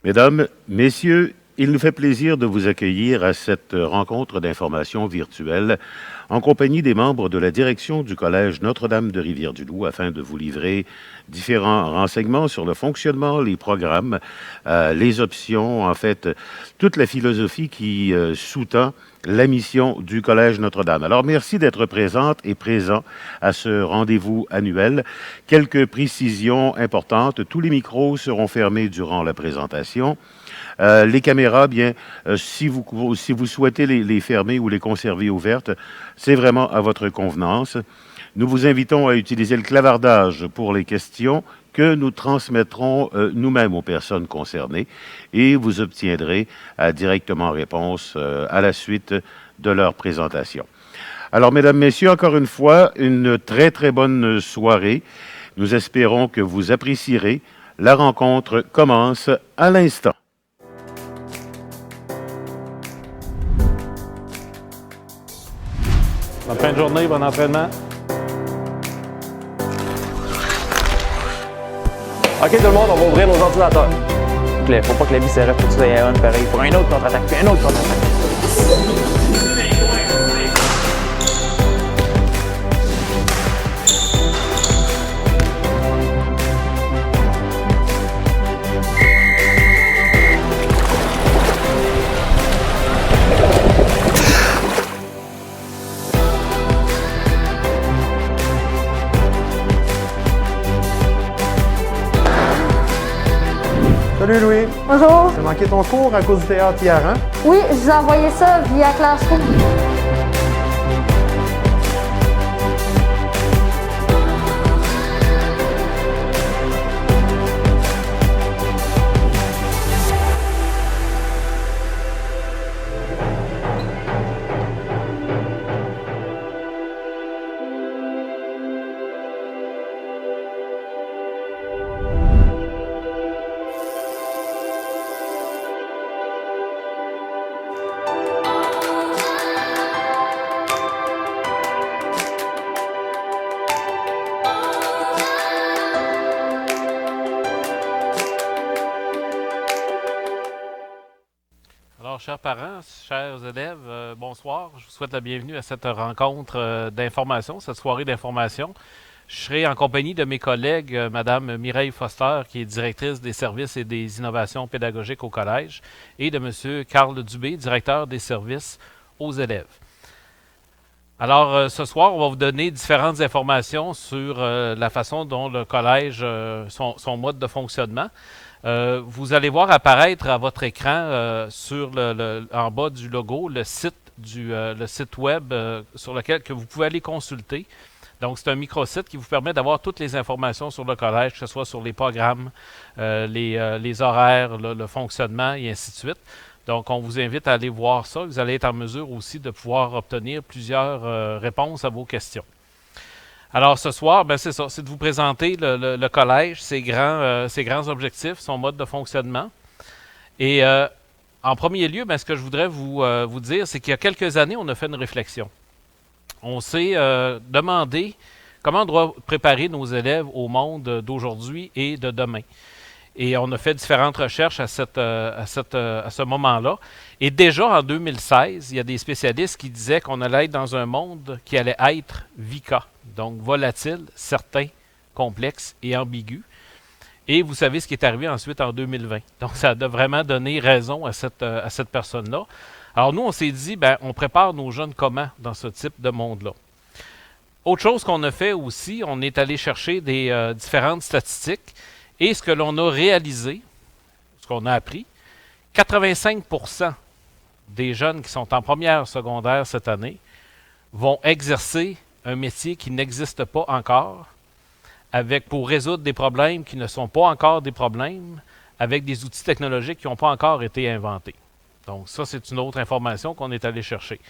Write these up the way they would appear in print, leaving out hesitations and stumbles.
Mesdames, Messieurs, il nous fait plaisir de vous accueillir à cette rencontre d'information virtuelle en compagnie des membres de la direction du Collège Notre-Dame de Rivière-du-Loup afin de vous livrer différents renseignements sur le fonctionnement, les programmes, les options, en fait, toute la philosophie qui sous-tend la mission du Collège Notre-Dame. Alors, merci d'être présente et présent à ce rendez-vous annuel. Quelques précisions importantes. Tous les micros seront fermés durant la présentation. Les caméras, bien, si vous souhaitez les fermer ou les conserver ouvertes, c'est vraiment à votre convenance. Nous vous invitons à utiliser le clavardage pour les questions que nous transmettrons nous-mêmes aux personnes concernées et vous obtiendrez directement réponse à la suite de leur présentation. Alors, mesdames, messieurs, encore une fois, une très, très bonne soirée. Nous espérons que vous apprécierez. La rencontre commence à l'instant. Bonne fin de journée, bon entraînement. OK, tout le monde, on va ouvrir nos ordinateurs. Faut pas que la vie s'arrête, faut que ça y ait un pareil. Pour un autre contre-attaque, puis un autre contre-attaque. Salut Louis. Bonjour. T'as manqué ton cours à cause du théâtre hier, hein? Oui, je vous ai envoyé ça via Classroom. Alors, chers parents, chers élèves, bonsoir. Je vous souhaite la bienvenue à cette rencontre d'information, cette soirée d'information. Je serai en compagnie de mes collègues, Mme Mireille Foster, qui est directrice des services et des innovations pédagogiques au collège, et de M. Carl Dubé, directeur des services aux élèves. Alors, ce soir, on va vous donner différentes informations sur la façon dont le collège, son mode de fonctionnement. Vous allez voir apparaître à votre écran en bas du logo le site web sur lequel que vous pouvez aller consulter. Donc, c'est un microsite qui vous permet d'avoir toutes les informations sur le collège, que ce soit sur les programmes, les horaires, le fonctionnement et ainsi de suite. Donc, on vous invite à aller voir ça. Vous allez être en mesure aussi de pouvoir obtenir plusieurs réponses à vos questions. Alors, ce soir, ben, c'est ça, c'est de vous présenter le collège, ses grands objectifs, son mode de fonctionnement. Et en premier lieu, ben, ce que je voudrais vous dire, c'est qu'il y a quelques années, on a fait une réflexion. On s'est demandé comment on doit préparer nos élèves au monde d'aujourd'hui et de demain. Et on a fait différentes recherches à ce moment-là. Et déjà en 2016, il y a des spécialistes qui disaient qu'on allait être dans un monde qui allait être VICA, donc volatile, certain, complexe et ambigu. Et vous savez ce qui est arrivé ensuite en 2020. Donc ça a vraiment donné raison à cette personne-là. Alors nous, on s'est dit, ben, on prépare nos jeunes comment dans ce type de monde-là. Autre chose qu'on a fait aussi, on est allé chercher des différentes statistiques. Et ce que l'on a réalisé, ce qu'on a appris, 85% des jeunes qui sont en première secondaire cette année vont exercer un métier qui n'existe pas encore, pour résoudre des problèmes qui ne sont pas encore des problèmes, avec des outils technologiques qui n'ont pas encore été inventés. Donc ça, c'est une autre information qu'on est allé chercher.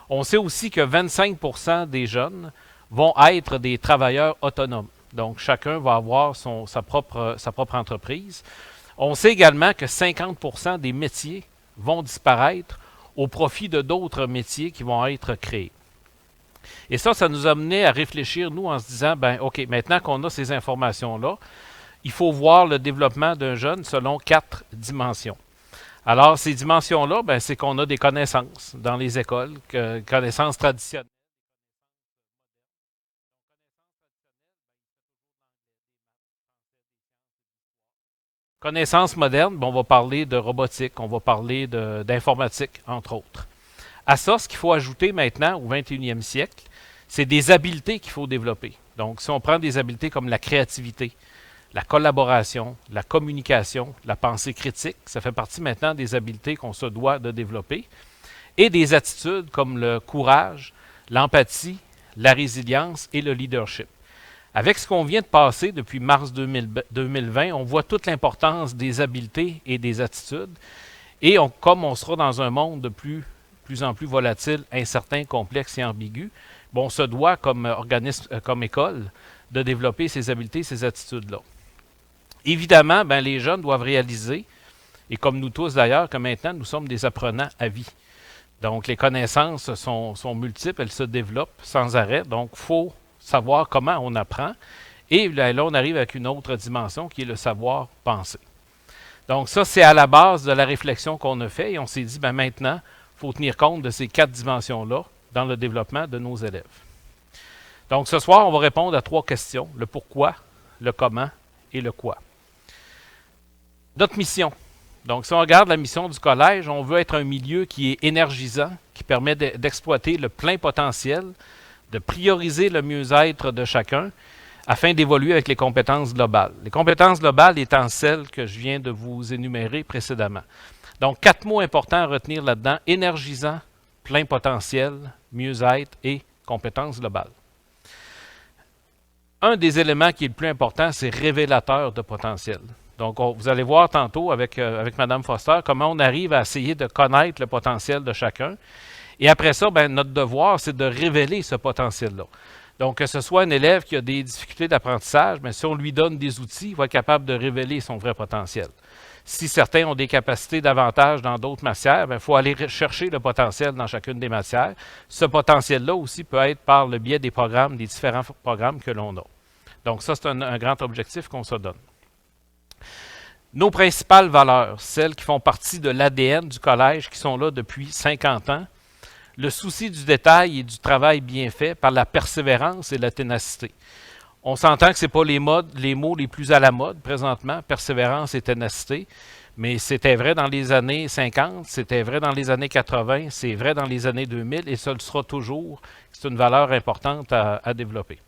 On sait aussi que 25% des jeunes vont être des travailleurs autonomes. Donc, chacun va avoir sa propre entreprise. On sait également que 50% des métiers vont disparaître au profit de d'autres métiers qui vont être créés. Et ça nous a mené à réfléchir, nous, en se disant, ben, OK, maintenant qu'on a ces informations-là, il faut voir le développement d'un jeune selon 4 dimensions. Alors, ces dimensions-là, ben, c'est qu'on a des connaissances dans les écoles, connaissances traditionnelles. Connaissances modernes, ben, on va parler de robotique, on va parler d'informatique, entre autres. À ça, ce qu'il faut ajouter maintenant, au 21e siècle, c'est des habiletés qu'il faut développer. Donc, si on prend des habiletés comme la créativité, la collaboration, la communication, la pensée critique, ça fait partie maintenant des habiletés qu'on se doit de développer, et des attitudes comme le courage, l'empathie, la résilience et le leadership. Avec ce qu'on vient de passer depuis mars 2020, on voit toute l'importance des habiletés et des attitudes, et comme on sera dans un monde de plus en plus volatile, incertain, complexe et ambigu, bon, on se doit, comme organisme, comme école, de développer ces habiletés, ces attitudes-là. Évidemment, ben, les jeunes doivent réaliser, et comme nous tous d'ailleurs, que maintenant, nous sommes des apprenants à vie. Donc, les connaissances sont multiples, elles se développent sans arrêt. Donc, il faut savoir comment on apprend. Et là, on arrive avec une autre dimension qui est le savoir penser. Donc, ça, c'est à la base de la réflexion qu'on a fait et on s'est dit, ben, maintenant, il faut tenir compte de ces 4 dimensions-là dans le développement de nos élèves. Donc, ce soir, on va répondre à 3 questions, le pourquoi, le comment et le quoi. Notre mission. Donc, si on regarde la mission du collège, on veut être un milieu qui est énergisant, qui permet d'exploiter le plein potentiel, de prioriser le mieux-être de chacun afin d'évoluer avec les compétences globales. Les compétences globales étant celles que je viens de vous énumérer précédemment. Donc, 4 mots importants à retenir là-dedans: énergisant, plein potentiel, mieux-être et compétences globales. Un des éléments qui est le plus important, c'est révélateur de potentiel. Donc, vous allez voir tantôt avec Mme Foster comment on arrive à essayer de connaître le potentiel de chacun. Et après ça, ben, notre devoir, c'est de révéler ce potentiel-là. Donc, que ce soit un élève qui a des difficultés d'apprentissage, mais si on lui donne des outils, il va être capable de révéler son vrai potentiel. Si certains ont des capacités davantage dans d'autres matières, il faut aller chercher le potentiel dans chacune des matières. Ce potentiel-là aussi peut être par le biais des programmes, des différents programmes que l'on a. Donc, ça, c'est un grand objectif qu'on se donne. Nos principales valeurs, celles qui font partie de l'ADN du collège, qui sont là depuis 50 ans, le souci du détail et du travail bien fait par la persévérance et la ténacité. On s'entend que ce n'est pas les mots les plus à la mode présentement, persévérance et ténacité, mais c'était vrai dans les années 50, c'était vrai dans les années 80, c'est vrai dans les années 2000 et ça le sera toujours. C'est une valeur importante à développer.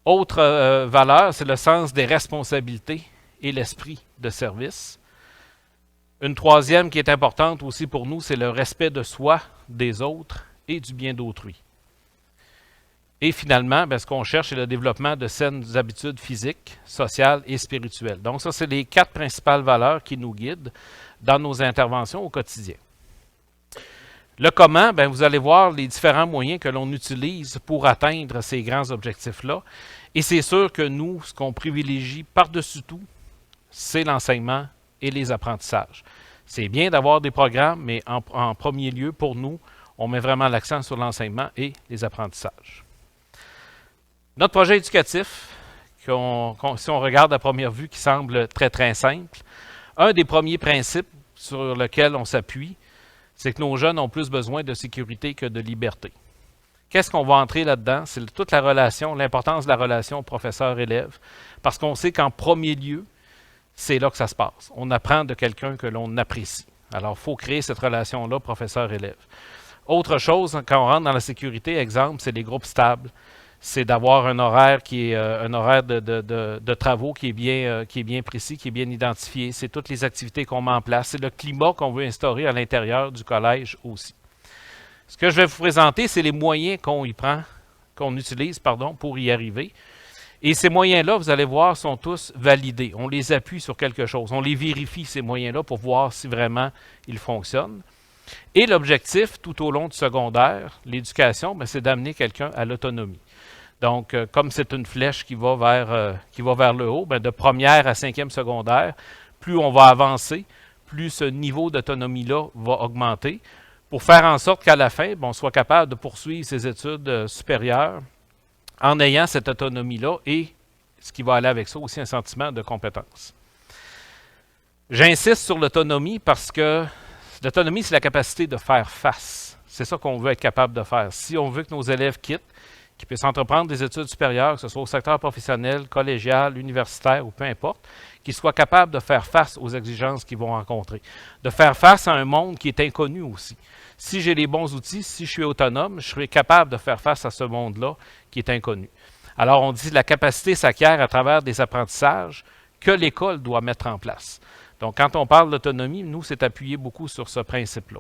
Autre valeur, c'est le sens des responsabilités et l'esprit de service. Une troisième qui est importante aussi pour nous, c'est le respect de soi, des autres et du bien d'autrui. Et finalement, ben, ce qu'on cherche, c'est le développement de saines habitudes physiques, sociales et spirituelles. Donc ça, c'est les 4 principales valeurs qui nous guident dans nos interventions au quotidien. Le comment, ben, vous allez voir les différents moyens que l'on utilise pour atteindre ces grands objectifs-là. Et c'est sûr que nous, ce qu'on privilégie par-dessus tout, c'est l'enseignement et les apprentissages. C'est bien d'avoir des programmes, mais en premier lieu, pour nous, on met vraiment l'accent sur l'enseignement et les apprentissages. Notre projet éducatif, si on regarde à première vue, qui semble très, très simple, un des premiers principes sur lequel on s'appuie, c'est que nos jeunes ont plus besoin de sécurité que de liberté. Qu'est-ce qu'on va entrer là-dedans? C'est toute la relation, l'importance de la relation professeur-élève, parce qu'on sait qu'en premier lieu, c'est là que ça se passe. On apprend de quelqu'un que l'on apprécie. Alors, il faut créer cette relation-là, professeur-élève. Autre chose, quand on rentre dans la sécurité, exemple, c'est les groupes stables. C'est d'avoir un horaire qui est un horaire de travaux qui est bien précis, qui est bien identifié. C'est toutes les activités qu'on met en place. C'est le climat qu'on veut instaurer à l'intérieur du collège aussi. Ce que je vais vous présenter, c'est les moyens qu'on utilise pour y arriver. Et ces moyens-là, vous allez voir, sont tous validés. On les appuie sur quelque chose. On les vérifie, ces moyens-là, pour voir si vraiment ils fonctionnent. Et l'objectif, tout au long du secondaire, l'éducation, ben, c'est d'amener quelqu'un à l'autonomie. Donc, comme c'est une flèche qui va vers le haut, ben, de première à 5e secondaire, plus on va avancer, plus ce niveau d'autonomie-là va augmenter, pour faire en sorte qu'à la fin, ben, on soit capable de poursuivre ses études supérieures en ayant cette autonomie-là et ce qui va aller avec ça aussi, un sentiment de compétence. J'insiste sur l'autonomie parce que l'autonomie, c'est la capacité de faire face. C'est ça qu'on veut être capable de faire. Si on veut que nos élèves quittent, qu'ils puissent entreprendre des études supérieures, que ce soit au secteur professionnel, collégial, universitaire ou peu importe, qu'ils soient capables de faire face aux exigences qu'ils vont rencontrer, de faire face à un monde qui est inconnu aussi. Si j'ai les bons outils, si je suis autonome, je serai capable de faire face à ce monde-là qui est inconnu. Alors, on dit que la capacité s'acquiert à travers des apprentissages que l'école doit mettre en place. Donc, quand on parle d'autonomie, nous, c'est appuyé beaucoup sur ce principe-là.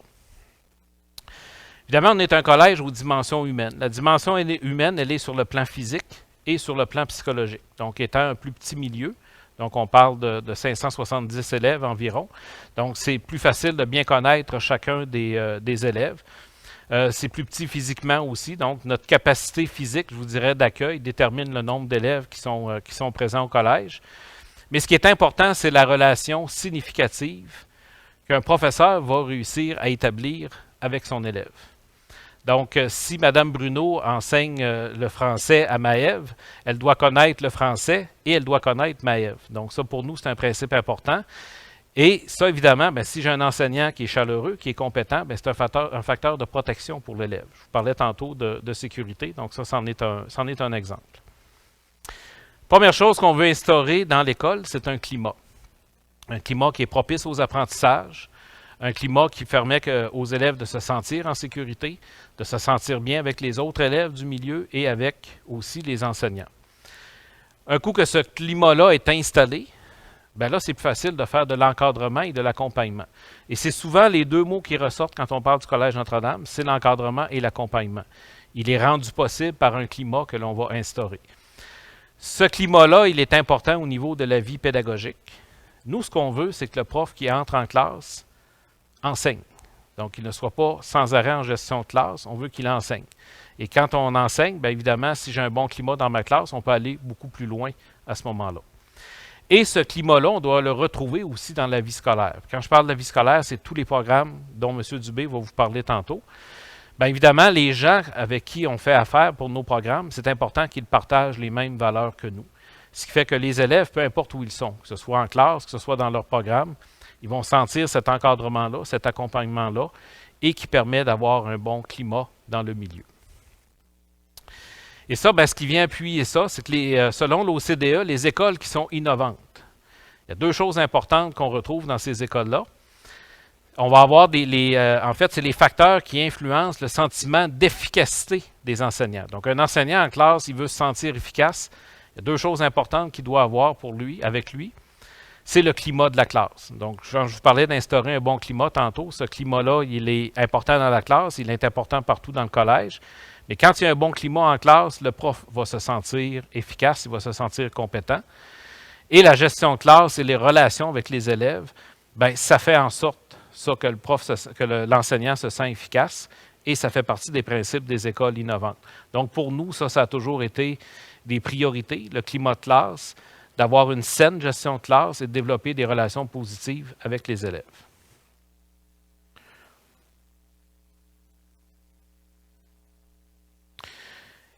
Évidemment, on est un collège aux dimensions humaines. La dimension humaine, elle est sur le plan physique et sur le plan psychologique. Donc, étant un plus petit milieu, donc on parle de 570 élèves environ. Donc, c'est plus facile de bien connaître chacun des élèves. C'est plus petit physiquement aussi. Donc, notre capacité physique, je vous dirais, d'accueil détermine le nombre d'élèves qui sont présents au collège. Mais ce qui est important, c'est la relation significative qu'un professeur va réussir à établir avec son élève. Donc, si Mme Bruno enseigne le français à Maëve, elle doit connaître le français et elle doit connaître Maëve. Donc, ça, pour nous, c'est un principe important. Et ça, évidemment, bien, si j'ai un enseignant qui est chaleureux, qui est compétent, bien, c'est un facteur de protection pour l'élève. Je vous parlais tantôt de sécurité, donc ça, c'en est un exemple. Première chose qu'on veut instaurer dans l'école, c'est un climat. Un climat qui est propice aux apprentissages, un climat qui permet aux élèves de se sentir en sécurité, de se sentir bien avec les autres élèves du milieu et avec aussi les enseignants. Un coup que ce climat-là est installé, bien là, c'est plus facile de faire de l'encadrement et de l'accompagnement. Et c'est souvent les deux mots qui ressortent quand on parle du Collège Notre-Dame, c'est l'encadrement et l'accompagnement. Il est rendu possible par un climat que l'on va instaurer. Ce climat-là, il est important au niveau de la vie pédagogique. Nous, ce qu'on veut, c'est que le prof qui entre en classe enseigne. Donc, qu'il ne soit pas sans arrêt en gestion de classe, on veut qu'il enseigne. Et quand on enseigne, bien évidemment, si j'ai un bon climat dans ma classe, on peut aller beaucoup plus loin à ce moment-là. Et ce climat-là, on doit le retrouver aussi dans la vie scolaire. Quand je parle de la vie scolaire, c'est tous les programmes dont M. Dubé va vous parler tantôt. Bien évidemment, les gens avec qui on fait affaire pour nos programmes, c'est important qu'ils partagent les mêmes valeurs que nous. Ce qui fait que les élèves, peu importe où ils sont, que ce soit en classe, que ce soit dans leur programme, ils vont sentir cet encadrement-là, cet accompagnement-là, et qui permet d'avoir un bon climat dans le milieu. Et ça, bien, ce qui vient appuyer ça, c'est que selon l'OCDE, les écoles qui sont innovantes, il y a deux choses importantes qu'on retrouve dans ces écoles-là. On va avoir en fait, c'est les facteurs qui influencent le sentiment d'efficacité des enseignants. Donc, un enseignant en classe, il veut se sentir efficace. Il y a deux choses importantes qu'il doit avoir avec lui. C'est le climat de la classe. Donc, je vous parlais d'instaurer un bon climat tantôt. Ce climat-là, il est important dans la classe, il est important partout dans le collège. Mais quand il y a un bon climat en classe, le prof va se sentir efficace, il va se sentir compétent. Et la gestion de classe et les relations avec les élèves, bien, ça fait en sorte que l'enseignant se sent efficace et ça fait partie des principes des écoles innovantes. Donc, pour nous, ça a toujours été des priorités, le climat de classe, d'avoir une saine gestion de classe et de développer des relations positives avec les élèves.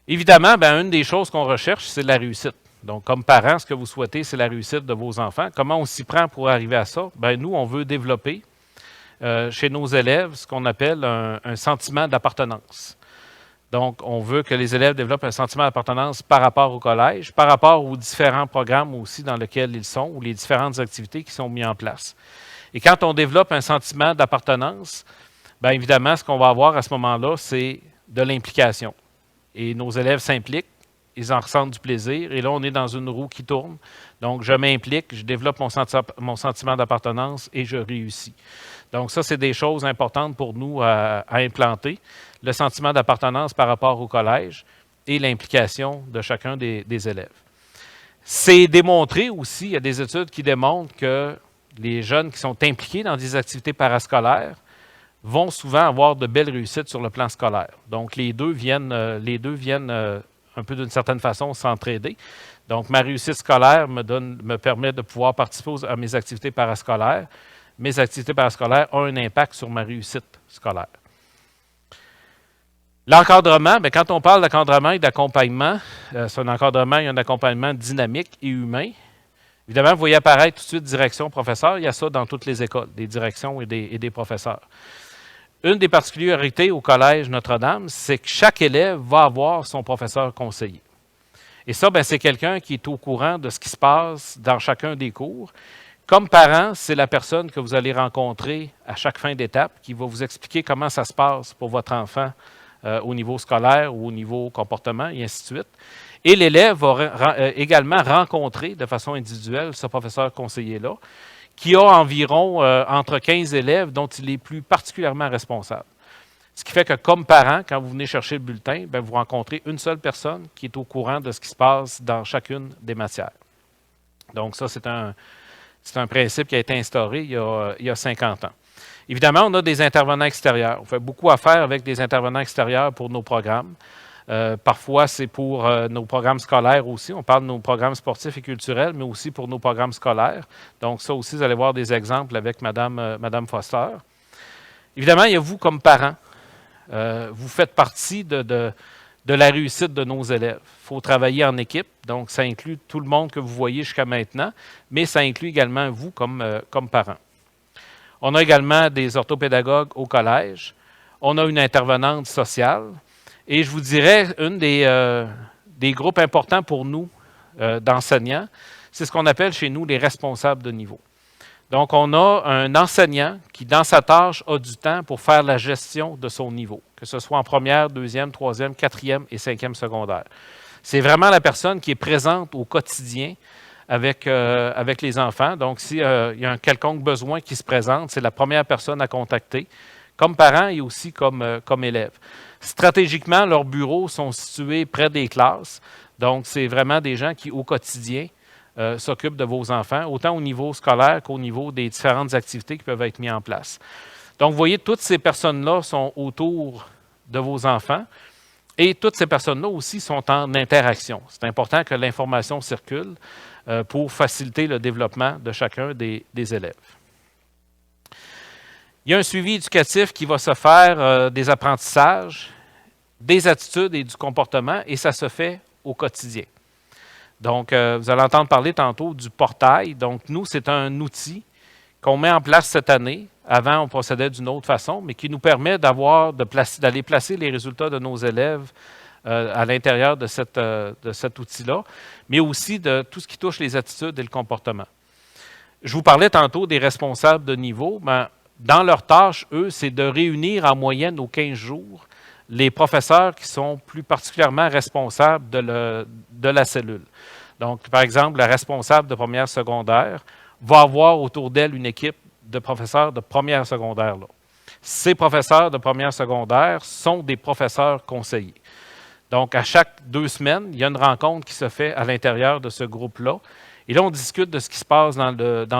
Évidemment, bien, une des choses qu'on recherche, c'est la réussite. Donc, comme parents, ce que vous souhaitez, c'est la réussite de vos enfants. Comment on s'y prend pour arriver à ça? Bien, nous, on veut développer chez nos élèves ce qu'on appelle un sentiment d'appartenance. Donc, on veut que les élèves développent un sentiment d'appartenance par rapport au collège, par rapport aux différents programmes aussi dans lesquels ils sont, ou les différentes activités qui sont mises en place. Et quand on développe un sentiment d'appartenance, bien évidemment, ce qu'on va avoir à ce moment-là, c'est de l'implication. Et nos élèves s'impliquent, ils en ressentent du plaisir, et là, on est dans une roue qui tourne. Donc, je m'implique, je développe mon sentiment d'appartenance et je réussis. Donc, ça, c'est des choses importantes pour nous à implanter. Le sentiment d'appartenance par rapport au collège et l'implication de chacun des élèves. C'est démontré aussi, il y a des études qui démontrent que les jeunes qui sont impliqués dans des activités parascolaires vont souvent avoir de belles réussites sur le plan scolaire. Donc, les deux viennent un peu d'une certaine façon s'entraider. Donc, ma réussite scolaire me permet de pouvoir participer à mes activités parascolaires. Mes activités parascolaires ont un impact sur ma réussite scolaire. L'encadrement, bien, quand on parle d'encadrement et d'accompagnement, c'est un encadrement et un accompagnement dynamique et humain. Évidemment, vous voyez apparaître tout de suite direction professeur. Il y a ça dans toutes les écoles, des directions et des professeurs. Une des particularités au Collège Notre-Dame, c'est que chaque élève va avoir son professeur conseiller. Et ça, bien, c'est quelqu'un qui est au courant de ce qui se passe dans chacun des cours. Comme parent, c'est la personne que vous allez rencontrer à chaque fin d'étape qui va vous expliquer comment ça se passe pour votre enfant au niveau scolaire ou au niveau comportement, et ainsi de suite. Et l'élève va également rencontrer de façon individuelle ce professeur conseiller-là, qui a environ entre 15 élèves dont il est plus particulièrement responsable. Ce qui fait que comme parent, quand vous venez chercher le bulletin, bien, vous rencontrez une seule personne qui est au courant de ce qui se passe dans chacune des matières. Donc ça, c'est un principe qui a été instauré il y a 50 ans. Évidemment, on a des intervenants extérieurs. On fait beaucoup affaire avec des intervenants extérieurs pour nos programmes. Parfois, c'est pour nos programmes scolaires aussi. On parle de nos programmes sportifs et culturels, mais aussi pour nos programmes scolaires. Donc ça aussi, vous allez voir des exemples avec Madame Foster. Évidemment, il y a vous comme parents. Vous faites partie de la réussite de nos élèves. Il faut travailler en équipe, donc ça inclut tout le monde que vous voyez jusqu'à maintenant, mais ça inclut également vous comme parents. On a également des orthopédagogues au collège. On a une intervenante sociale. Et je vous dirais, une des groupes importants pour nous d'enseignants, c'est ce qu'on appelle chez nous les responsables de niveau. Donc, on a un enseignant qui, dans sa tâche, a du temps pour faire la gestion de son niveau, que ce soit en première, deuxième, troisième, quatrième et cinquième secondaire. C'est vraiment la personne qui est présente au quotidien avec les enfants. Donc, s'il y a un quelconque besoin qui se présente, c'est la première personne à contacter, comme parent et aussi comme élève. Stratégiquement, leurs bureaux sont situés près des classes. Donc, c'est vraiment des gens qui, au quotidien, s'occupent de vos enfants, autant au niveau scolaire qu'au niveau des différentes activités qui peuvent être mises en place. Donc, vous voyez, toutes ces personnes-là sont autour de vos enfants et toutes ces personnes-là aussi sont en interaction. C'est important que l'information circule pour faciliter le développement de chacun des élèves. Il y a un suivi éducatif qui va se faire des apprentissages, des attitudes et du comportement, et ça se fait au quotidien. Donc, vous allez entendre parler tantôt du portail. Donc, nous, c'est un outil qu'on met en place cette année. Avant, on procédait d'une autre façon, mais qui nous permet d'aller placer les résultats de nos élèves à l'intérieur de cet outil-là, mais aussi de tout ce qui touche les attitudes et le comportement. Je vous parlais tantôt des responsables de niveau. Ben, dans leur tâche, eux, c'est de réunir en moyenne aux 15 jours les professeurs qui sont plus particulièrement responsables de la cellule. Donc, par exemple, la responsable de première secondaire va avoir autour d'elle une équipe de professeurs de première secondaire. Là. Ces professeurs de première secondaire sont des professeurs conseillers. Donc, à chaque 2 semaines, il y a une rencontre qui se fait à l'intérieur de ce groupe-là. Et là, on discute de ce qui se passe dans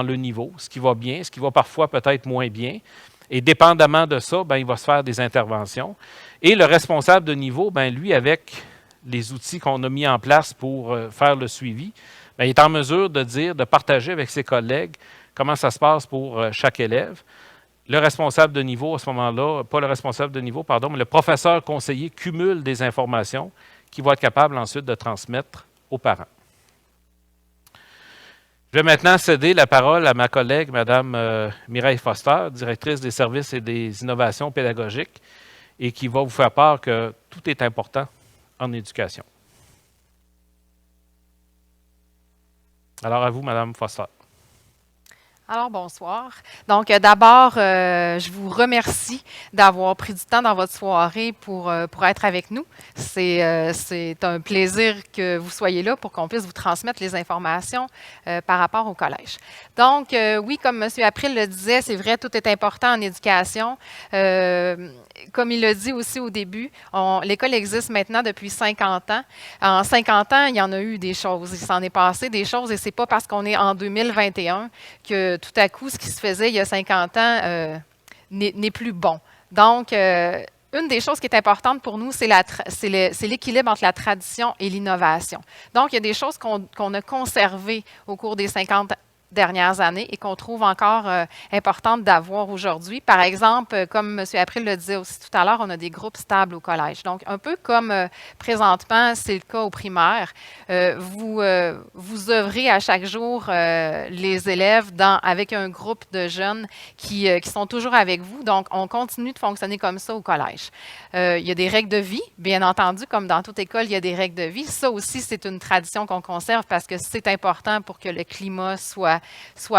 le niveau, ce qui va bien, ce qui va parfois peut-être moins bien. Et dépendamment de ça, bien, il va se faire des interventions. Et le responsable de niveau, bien, lui, avec les outils qu'on a mis en place pour faire le suivi, bien, il est en mesure de partager avec ses collègues comment ça se passe pour chaque élève. Le responsable de niveau, à ce moment-là, pas le responsable de niveau, pardon, mais le professeur conseiller cumule des informations qu'il va être capable ensuite de transmettre aux parents. Je vais maintenant céder la parole à ma collègue, Mme Mireille Foster, directrice des services et des innovations pédagogiques, et qui va vous faire part que tout est important en éducation. Alors à vous, Mme Foster. Alors, bonsoir. Donc, d'abord, je vous remercie d'avoir pris du temps dans votre soirée pour être avec nous. C'est un plaisir que vous soyez là pour qu'on puisse vous transmettre les informations par rapport au collège. Donc, oui, comme M. April le disait, c'est vrai, tout est important en éducation. Comme il l'a dit aussi au début, l'école existe maintenant depuis 50 ans. En 50 ans, il y en a eu des choses. Il s'en est passé des choses et ce n'est pas parce qu'on est en 2021 que tout à coup, ce qui se faisait il y a 50 ans n'est plus bon. Donc, une des choses qui est importante pour nous, c'est l'équilibre entre la tradition et l'innovation. Donc, il y a des choses qu'on a conservées au cours des 50 dernières années et qu'on trouve encore importante d'avoir aujourd'hui. Par exemple, comme M. April le disait aussi tout à l'heure, on a des groupes stables au collège. Donc, un peu comme présentement, c'est le cas au primaire, vous œuvrez à chaque jour les élèves avec un groupe de jeunes qui sont toujours avec vous. Donc, on continue de fonctionner comme ça au collège. Il y a des règles de vie, bien entendu, comme dans toute école, il y a des règles de vie. Ça aussi, c'est une tradition qu'on conserve parce que c'est important pour que le climat soit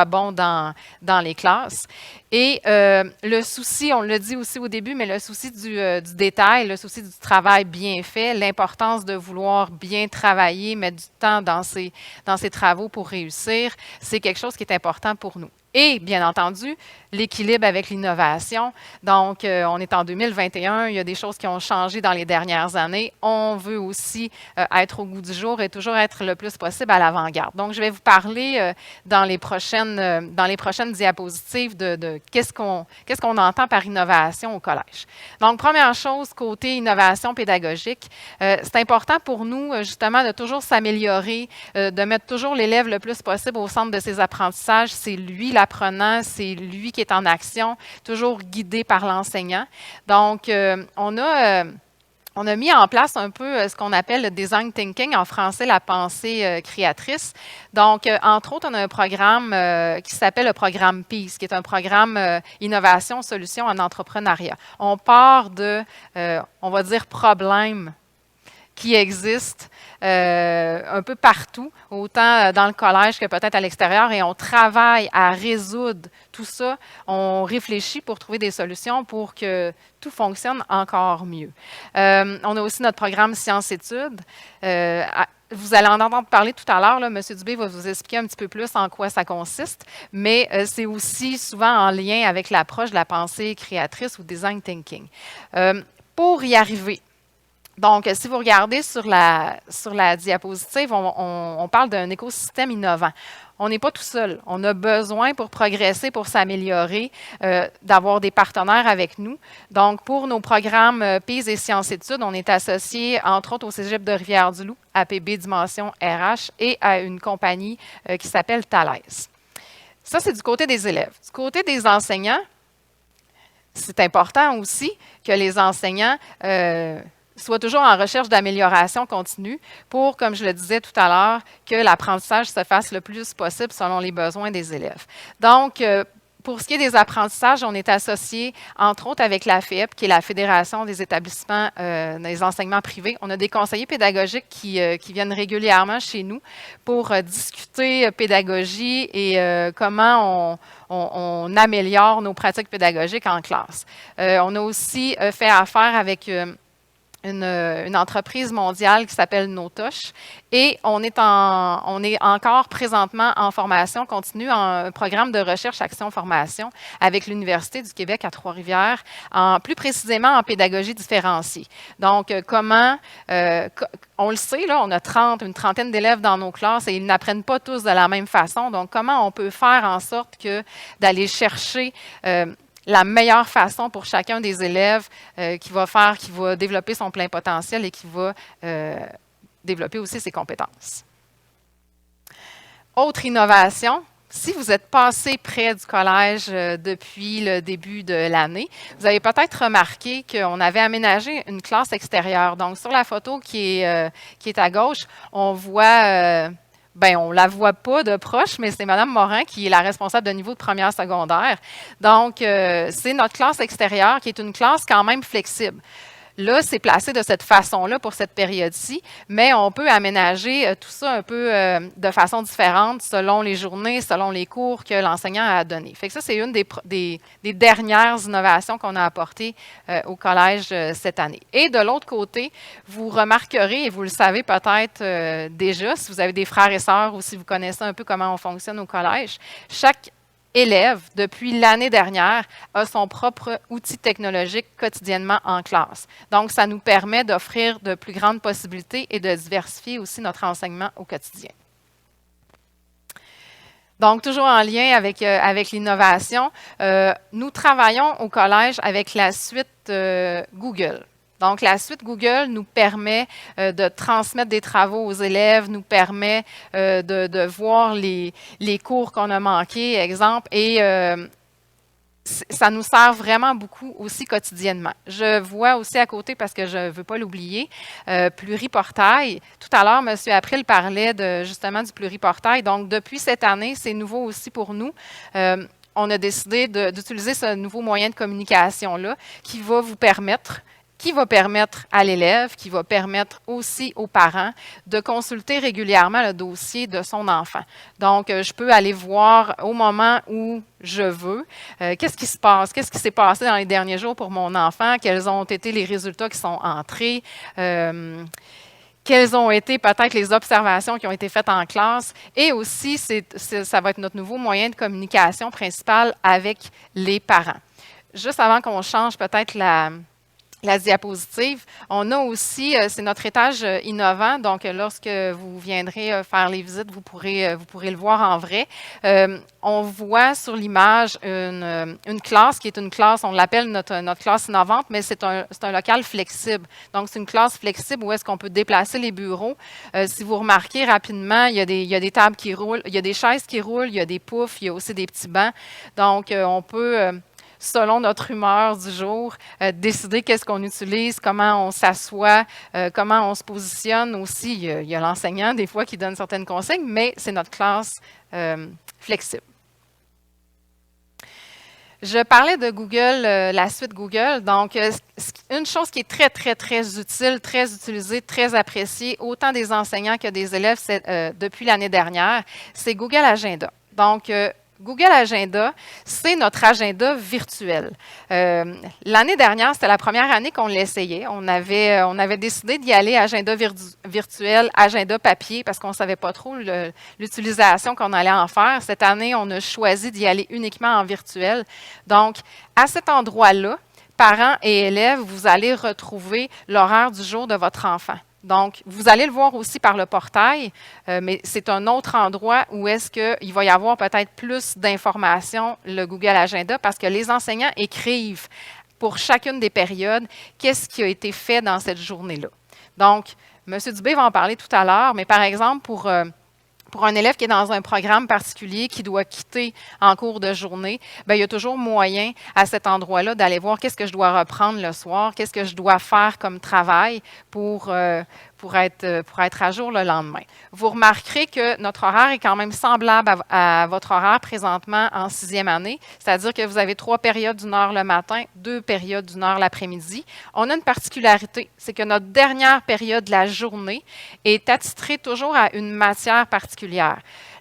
bon dans les classes. Et le souci, on l'a dit aussi au début, mais le souci du détail, le souci du travail bien fait, l'importance de vouloir bien travailler, mettre du temps dans ses travaux pour réussir, c'est quelque chose qui est important pour nous. Et, bien entendu, l'équilibre avec l'innovation. Donc, on est en 2021, il y a des choses qui ont changé dans les dernières années. On veut aussi être au goût du jour et toujours être le plus possible à l'avant-garde. Donc, je vais vous parler dans les prochaines diapositives de qu'est-ce qu'on entend par innovation au collège. Donc, première chose, côté innovation pédagogique, c'est important pour nous, justement, de toujours s'améliorer, de mettre toujours l'élève le plus possible au centre de ses apprentissages. C'est lui l'apprenant, c'est lui qui est en action, toujours guidé par l'enseignant. Donc, on a mis en place un peu ce qu'on appelle le design thinking, en français la pensée créatrice. Donc, entre autres, on a un programme qui s'appelle le programme PEACE, qui est un programme innovation, solution en entrepreneuriat. On part de, on va dire, problèmes qui existent un peu partout, autant dans le collège que peut-être à l'extérieur, et on travaille à résoudre tout ça. On réfléchit pour trouver des solutions pour que tout fonctionne encore mieux. On a aussi notre programme Sciences-études. Vous allez en entendre parler tout à l'heure. M. Dubé va vous expliquer un petit peu plus en quoi ça consiste, mais c'est aussi souvent en lien avec l'approche de la pensée créatrice ou design thinking. Pour y arriver, donc, si vous regardez sur la diapositive, on parle d'un écosystème innovant. On n'est pas tout seul. On a besoin, pour progresser, pour s'améliorer, d'avoir des partenaires avec nous. Donc, pour nos programmes PEACE et Sciences-études, on est associé, entre autres, au Cégep de Rivière-du-Loup, APB Dimension RH, et à une compagnie qui s'appelle Thales. Ça, c'est du côté des élèves. Du côté des enseignants, c'est important aussi que les enseignants soit toujours en recherche d'amélioration continue pour, comme je le disais tout à l'heure, que l'apprentissage se fasse le plus possible selon les besoins des élèves. Donc, pour ce qui est des apprentissages, on est associé, entre autres, avec la FEP, qui est la Fédération des établissements des enseignements privés. On a des conseillers pédagogiques qui viennent régulièrement chez nous pour discuter pédagogie et comment on améliore nos pratiques pédagogiques en classe. On a aussi fait affaire avec une entreprise mondiale qui s'appelle Notosh. Et on est encore présentement en formation continue, en programme de recherche, action, formation avec l'Université du Québec à Trois-Rivières, plus précisément en pédagogie différenciée. Donc, comment, on le sait, là, on a une trentaine d'élèves dans nos classes et ils n'apprennent pas tous de la même façon. Donc, comment on peut faire en sorte que d'aller chercher la meilleure façon pour chacun des élèves qui va développer son plein potentiel et qui va développer aussi ses compétences. Autre innovation, si vous êtes passé près du collège depuis le début de l'année, vous avez peut-être remarqué qu'on avait aménagé une classe extérieure. Donc, sur la photo qui est à gauche, on voit... on ne la voit pas de proche, mais c'est Mme Morin qui est la responsable de niveau de première secondaire. Donc, c'est notre classe extérieure qui est une classe quand même flexible. Là, c'est placé de cette façon-là pour cette période-ci, mais on peut aménager tout ça un peu de façon différente selon les journées, selon les cours que l'enseignant a donnés. Fait que ça, c'est une des dernières innovations qu'on a apportées au collège cette année. Et de l'autre côté, vous remarquerez, et vous le savez peut-être déjà, si vous avez des frères et sœurs ou si vous connaissez un peu comment on fonctionne au collège, chaque élève, depuis l'année dernière, a son propre outil technologique quotidiennement en classe. Donc, ça nous permet d'offrir de plus grandes possibilités et de diversifier aussi notre enseignement au quotidien. Donc, toujours en lien avec l'innovation, nous travaillons au collège avec la suite Google. Donc, la suite Google nous permet de transmettre des travaux aux élèves, nous permet de voir les cours qu'on a manqués, exemple, et ça nous sert vraiment beaucoup aussi quotidiennement. Je vois aussi à côté, parce que je ne veux pas l'oublier, pluriportail. Tout à l'heure, M. April parlait justement du pluriportail. Donc, depuis cette année, c'est nouveau aussi pour nous. On a décidé d'utiliser ce nouveau moyen de communication-là qui va permettre à l'élève, qui va permettre aussi aux parents de consulter régulièrement le dossier de son enfant. Donc, je peux aller voir au moment où je veux, qu'est-ce qui se passe, qu'est-ce qui s'est passé dans les derniers jours pour mon enfant, quels ont été les résultats qui sont entrés, quelles ont été peut-être les observations qui ont été faites en classe. Et aussi, ça va être notre nouveau moyen de communication principal avec les parents. Juste avant qu'on change peut-être la diapositive. On a aussi, c'est notre étage innovant, donc lorsque vous viendrez faire les visites, vous pourrez le voir en vrai. On voit sur l'image une classe qui est une classe, on l'appelle notre classe innovante, mais c'est un local flexible. Donc, c'est une classe flexible où est-ce qu'on peut déplacer les bureaux. Si vous remarquez rapidement, il y a des tables qui roulent, il y a des chaises qui roulent, il y a des poufs, il y a aussi des petits bancs. Donc, on peut selon notre humeur du jour, décider qu'est-ce qu'on utilise, comment on s'assoit, comment on se positionne aussi. Il y a l'enseignant, des fois, qui donne certaines consignes, mais c'est notre classe flexible. Je parlais de Google, la suite Google. Donc, une chose qui est très, très, très utile, très utilisée, très appréciée, autant des enseignants que des élèves depuis l'année dernière, c'est Google Agenda. Donc, Google Agenda, c'est notre agenda virtuel. L'année dernière, c'était la première année qu'on l'essayait. On avait décidé d'y aller agenda virtuel, agenda papier, parce qu'on ne savait pas trop l'utilisation qu'on allait en faire. Cette année, on a choisi d'y aller uniquement en virtuel. Donc, à cet endroit-là, parents et élèves, vous allez retrouver l'horaire du jour de votre enfant. Donc, vous allez le voir aussi par le portail, mais c'est un autre endroit où est-ce qu'il va y avoir peut-être plus d'informations, le Google Agenda, parce que les enseignants écrivent pour chacune des périodes qu'est-ce qui a été fait dans cette journée-là. Donc, M. Dubé va en parler tout à l'heure, mais par exemple, pour un élève qui est dans un programme particulier, qui doit quitter en cours de journée, bien, il y a toujours moyen à cet endroit-là d'aller voir qu'est-ce que je dois reprendre le soir, qu'est-ce que je dois faire comme travail pour être à jour le lendemain. Vous remarquerez que notre horaire est quand même semblable à votre horaire présentement en 6e année, c'est-à-dire que vous avez 3 périodes d'1 heure le matin, 2 périodes d'1 heure l'après-midi. On a une particularité, c'est que notre dernière période de la journée est attitrée toujours à une matière particulière.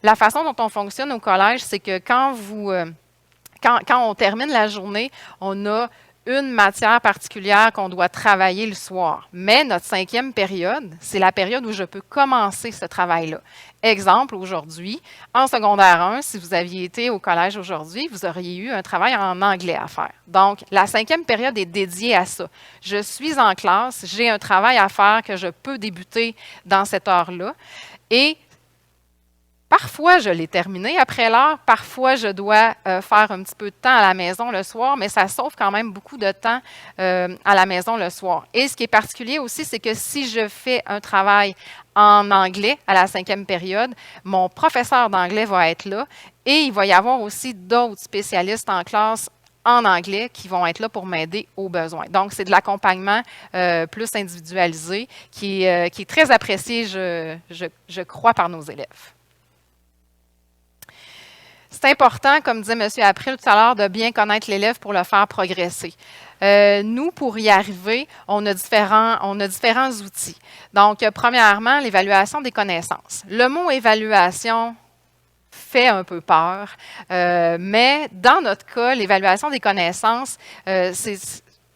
La façon dont on fonctionne au collège, c'est que quand on termine la journée, on a une matière particulière qu'on doit travailler le soir. Mais notre 5e période, c'est la période où je peux commencer ce travail-là. Exemple, aujourd'hui, en secondaire 1, si vous aviez été au collège aujourd'hui, vous auriez eu un travail en anglais à faire. Donc, la 5e période est dédiée à ça. Je suis en classe, j'ai un travail à faire que je peux débuter dans cette heure-là. Et parfois, je l'ai terminé après l'heure. Parfois, je dois faire un petit peu de temps à la maison le soir, mais ça sauve quand même beaucoup de temps à la maison le soir. Et ce qui est particulier aussi, c'est que si je fais un travail en anglais à la 5e période, mon professeur d'anglais va être là et il va y avoir aussi d'autres spécialistes en classe en anglais qui vont être là pour m'aider aux besoins. Donc, c'est de l'accompagnement plus individualisé qui est très apprécié, je crois, par nos élèves. C'est important, comme disait M. April tout à l'heure, de bien connaître l'élève pour le faire progresser. Nous, pour y arriver, on a différents outils. Donc, premièrement, l'évaluation des connaissances. Le mot évaluation fait un peu peur, mais dans notre cas, l'évaluation des connaissances,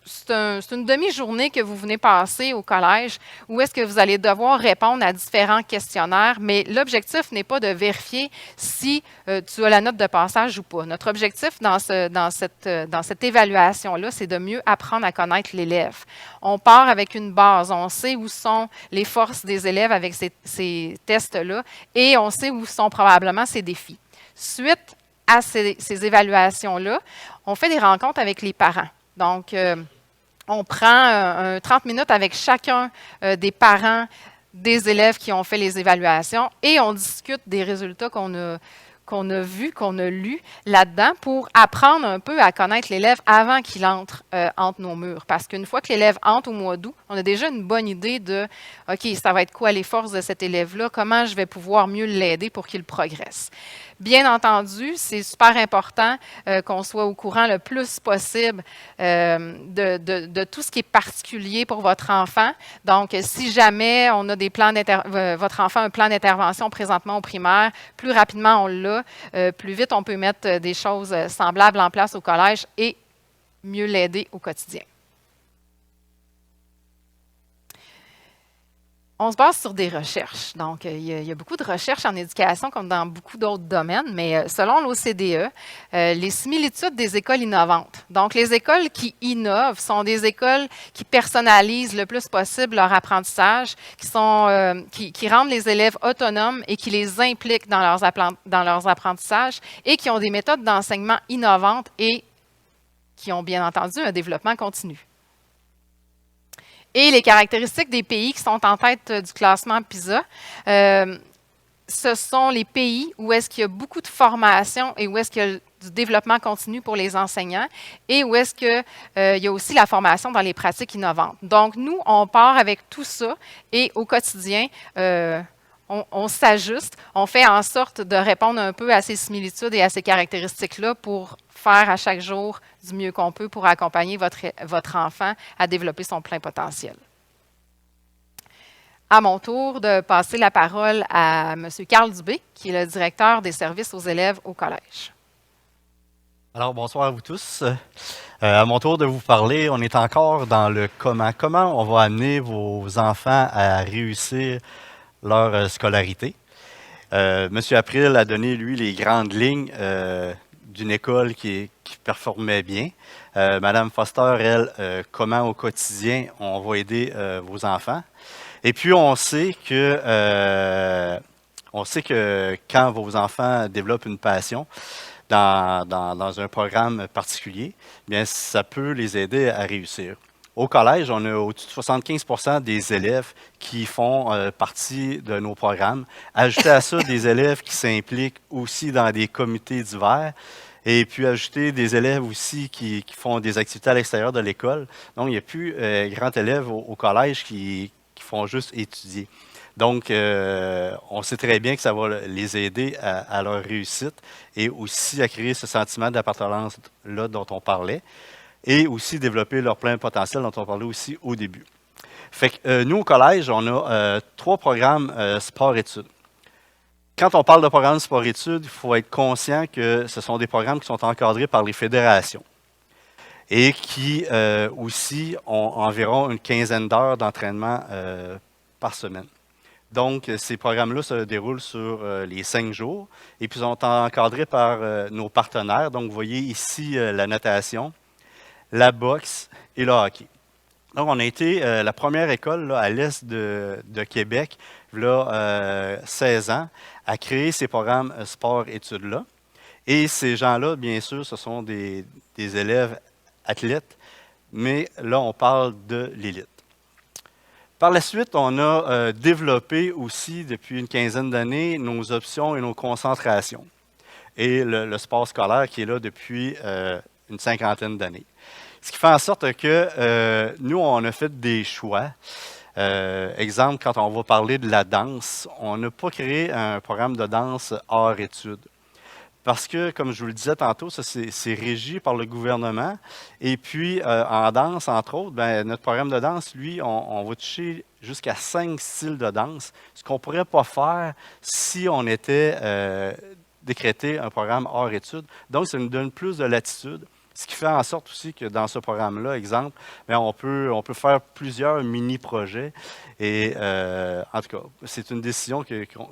c'est une demi-journée que vous venez passer au collège où est-ce que vous allez devoir répondre à différents questionnaires, mais l'objectif n'est pas de vérifier si tu as la note de passage ou pas. Notre objectif dans cette évaluation-là, c'est de mieux apprendre à connaître l'élève. On part avec une base, on sait où sont les forces des élèves avec ces tests-là et on sait où sont probablement ces défis. Suite à ces évaluations-là, on fait des rencontres avec les parents. Donc, on prend 30 minutes avec chacun des parents des élèves qui ont fait les évaluations et on discute des résultats qu'on a vus, qu'on a lus là-dedans pour apprendre un peu à connaître l'élève avant qu'il entre entre nos murs. Parce qu'une fois que l'élève entre au mois d'août, on a déjà une bonne idée de « OK, ça va être quoi les forces de cet élève-là? Comment je vais pouvoir mieux l'aider pour qu'il progresse? » Bien entendu, c'est super important qu'on soit au courant le plus possible de tout ce qui est particulier pour votre enfant. Donc, si jamais on a des plans votre enfant a un plan d'intervention présentement au primaire, plus rapidement on l'a, plus vite on peut mettre des choses semblables en place au collège et mieux l'aider au quotidien. On se base sur des recherches. Donc, il y a beaucoup de recherches en éducation comme dans beaucoup d'autres domaines, mais selon l'OCDE, les similitudes des écoles innovantes. Donc, les écoles qui innovent sont des écoles qui personnalisent le plus possible leur apprentissage, qui rendent les élèves autonomes et qui les impliquent dans leurs apprentissages et qui ont des méthodes d'enseignement innovantes et qui ont bien entendu un développement continu. Et les caractéristiques des pays qui sont en tête du classement PISA, ce sont les pays où est-ce qu'il y a beaucoup de formation et où est-ce qu'il y a du développement continu pour les enseignants et où est-ce qu'il y a aussi la formation dans les pratiques innovantes. Donc, nous, on part avec tout ça et au quotidien, on s'ajuste, on fait en sorte de répondre un peu à ces similitudes et à ces caractéristiques-là pour faire à chaque jour du mieux qu'on peut pour accompagner votre enfant à développer son plein potentiel. À mon tour de passer la parole à M. Carl Dubé, qui est le directeur des services aux élèves au collège. Alors, bonsoir à vous tous. À mon tour de vous parler, on est encore dans le comment. Comment on va amener vos enfants à réussir leur scolarité. Monsieur April a donné, lui, les grandes lignes d'une école qui performait bien. Madame Foster, elle, comment au quotidien on va aider vos enfants. Et puis, on sait que quand vos enfants développent une passion dans un programme particulier, bien, ça peut les aider à réussir. Au collège, on a au-dessus de 75% des élèves qui font partie de nos programmes. Ajouter à ça des élèves qui s'impliquent aussi dans des comités d'hiver et puis ajouter des élèves aussi qui font des activités à l'extérieur de l'école. Donc, il n'y a plus grands élèves au collège qui font juste étudier. Donc, on sait très bien que ça va les aider à leur réussite et aussi à créer ce sentiment d'appartenance-là dont on parlait. Et aussi développer leur plein potentiel dont on parlait aussi au début. Fait que nous, au collège, on a 3 programmes sport-études. Quand on parle de programmes sport-études, il faut être conscient que ce sont des programmes qui sont encadrés par les fédérations et qui aussi ont environ une quinzaine d'heures d'entraînement par semaine. Donc, ces programmes-là se déroulent sur les 5 jours et puis sont encadrés par nos partenaires. Donc, vous voyez ici la natation, la boxe et le hockey. Donc, on a été la première école là, à l'est de Québec, là, 16 ans, à créer ces programmes sport-études-là. Et ces gens-là, bien sûr, ce sont des élèves athlètes, mais là, on parle de l'élite. Par la suite, on a développé aussi, depuis une quinzaine d'années, nos options et nos concentrations. Et le sport scolaire qui est là depuis une cinquantaine d'années. Ce qui fait en sorte que nous, on a fait des choix. Exemple, quand on va parler de la danse, on n'a pas créé un programme de danse hors études. Parce que, comme je vous le disais tantôt, ça c'est régi par le gouvernement. Et puis, en danse, entre autres, ben, notre programme de danse, lui, on va toucher jusqu'à 5 styles de danse, ce qu'on ne pourrait pas faire si on était décrété un programme hors études. Donc, ça nous donne plus de latitude. Ce qui fait en sorte aussi que dans ce programme-là, exemple, bien, on peut faire plusieurs mini-projets. Et en tout cas, c'est une décision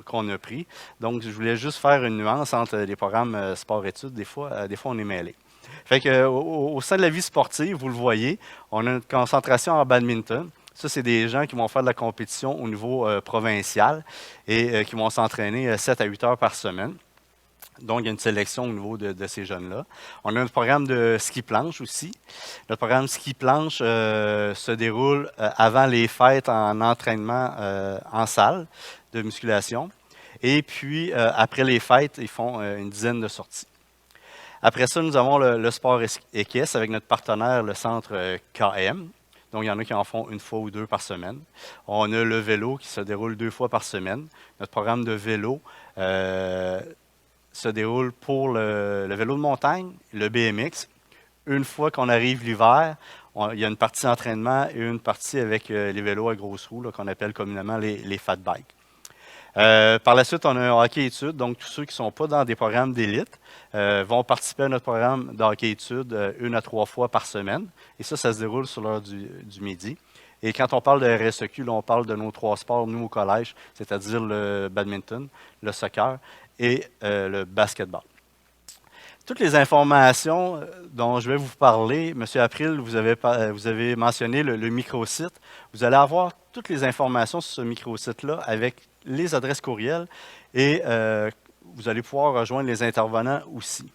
qu'on a prise. Donc, je voulais juste faire une nuance entre les programmes sport-études. Des fois, on est mêlés. Fait que, au sein de la vie sportive, vous le voyez, on a une concentration en badminton. Ça, c'est des gens qui vont faire de la compétition au niveau provincial et qui vont s'entraîner 7 à 8 heures par semaine. Donc, il y a une sélection au niveau de ces jeunes-là. On a un programme de ski planche aussi. Notre programme ski planche se déroule avant les fêtes en entraînement en salle de musculation. Et puis, après les fêtes, ils font une dizaine de sorties. Après ça, nous avons le sport équestre avec notre partenaire, le centre KM. Donc, il y en a qui en font une fois ou deux par semaine. On a le vélo qui se déroule 2 fois par semaine. Notre programme de vélo se déroule pour le vélo de montagne, le BMX. Une fois qu'on arrive l'hiver, il y a une partie entraînement et une partie avec les vélos à grosses roues qu'on appelle communément les fat bikes. Par la suite, on a un hockey-études. Donc, tous ceux qui ne sont pas dans des programmes d'élite vont participer à notre programme de hockey-études 1 à 3 fois par semaine. Et ça se déroule sur l'heure du midi. Et quand on parle de RSEQ, là, on parle de nos 3 sports, nous, au collège, c'est-à-dire le badminton, le soccer et le basketball. Toutes les informations dont je vais vous parler, M. April, vous avez mentionné le microsite. Vous allez avoir toutes les informations sur ce microsite-là avec les adresses courriels et vous allez pouvoir rejoindre les intervenants aussi.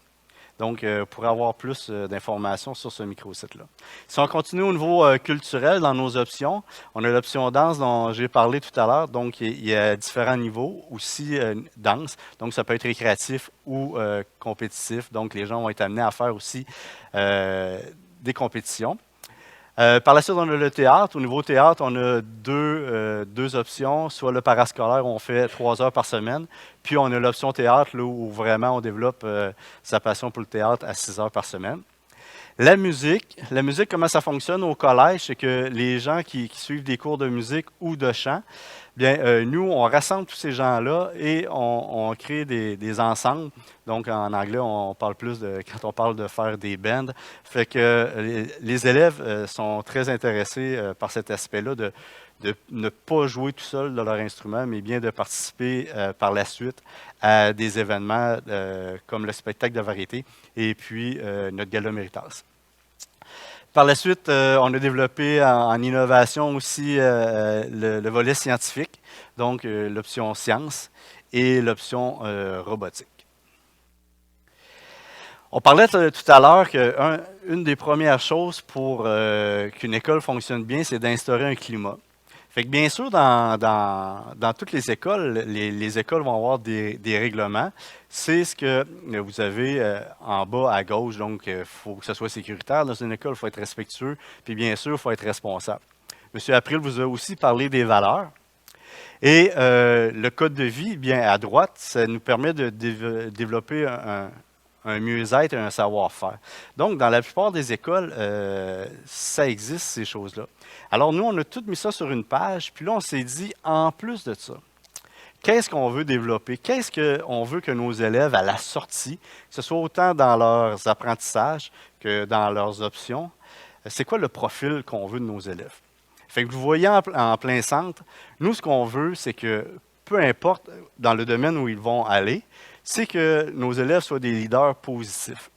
Donc, pour avoir plus d'informations sur ce microsite-là. Si on continue au niveau culturel dans nos options, on a l'option danse dont j'ai parlé tout à l'heure. Donc, il y a différents niveaux aussi danse. Donc, ça peut être récréatif ou compétitif. Donc, les gens vont être amenés à faire aussi des compétitions. Par la suite, on a le théâtre. Au niveau théâtre, on a deux options. Soit le parascolaire, où on fait 3 heures par semaine. Puis, on a l'option théâtre, là, où vraiment on développe sa passion pour le théâtre à 6 heures par semaine. La musique, comment ça fonctionne au collège, c'est que les gens qui suivent des cours de musique ou de chant, bien, nous, on rassemble tous ces gens-là et on crée des ensembles. Donc, en anglais, on parle plus quand on parle de faire des bands. Fait que les élèves sont très intéressés par cet aspect-là de ne pas jouer tout seul de leur instrument, mais bien de participer par la suite à des événements comme le spectacle de variété et puis notre gala Méritas. Par la suite, on a développé en innovation aussi le volet scientifique, donc l'option sciences et l'option robotique. On parlait tout à l'heure qu'une des premières choses pour qu'une école fonctionne bien, c'est d'instaurer un climat. Fait que bien sûr, dans toutes les écoles, les écoles vont avoir des règlements. C'est ce que vous avez en bas à gauche. Donc, il faut que ce soit sécuritaire dans une école, il faut être respectueux. Puis bien sûr, il faut être responsable. M. April vous a aussi parlé des valeurs. Et le code de vie, bien à droite, ça nous permet de développer un mieux-être et un savoir-faire. Donc, dans la plupart des écoles, ça existe, ces choses-là. Alors, nous, on a tout mis ça sur une page, puis là, on s'est dit, en plus de ça, qu'est-ce qu'on veut développer? Qu'est-ce qu'on veut que nos élèves, à la sortie, que ce soit autant dans leurs apprentissages que dans leurs options, c'est quoi le profil qu'on veut de nos élèves? Fait que vous voyez en plein centre, nous, ce qu'on veut, c'est que, peu importe dans le domaine où ils vont aller, c'est que nos élèves soient des leaders positifs.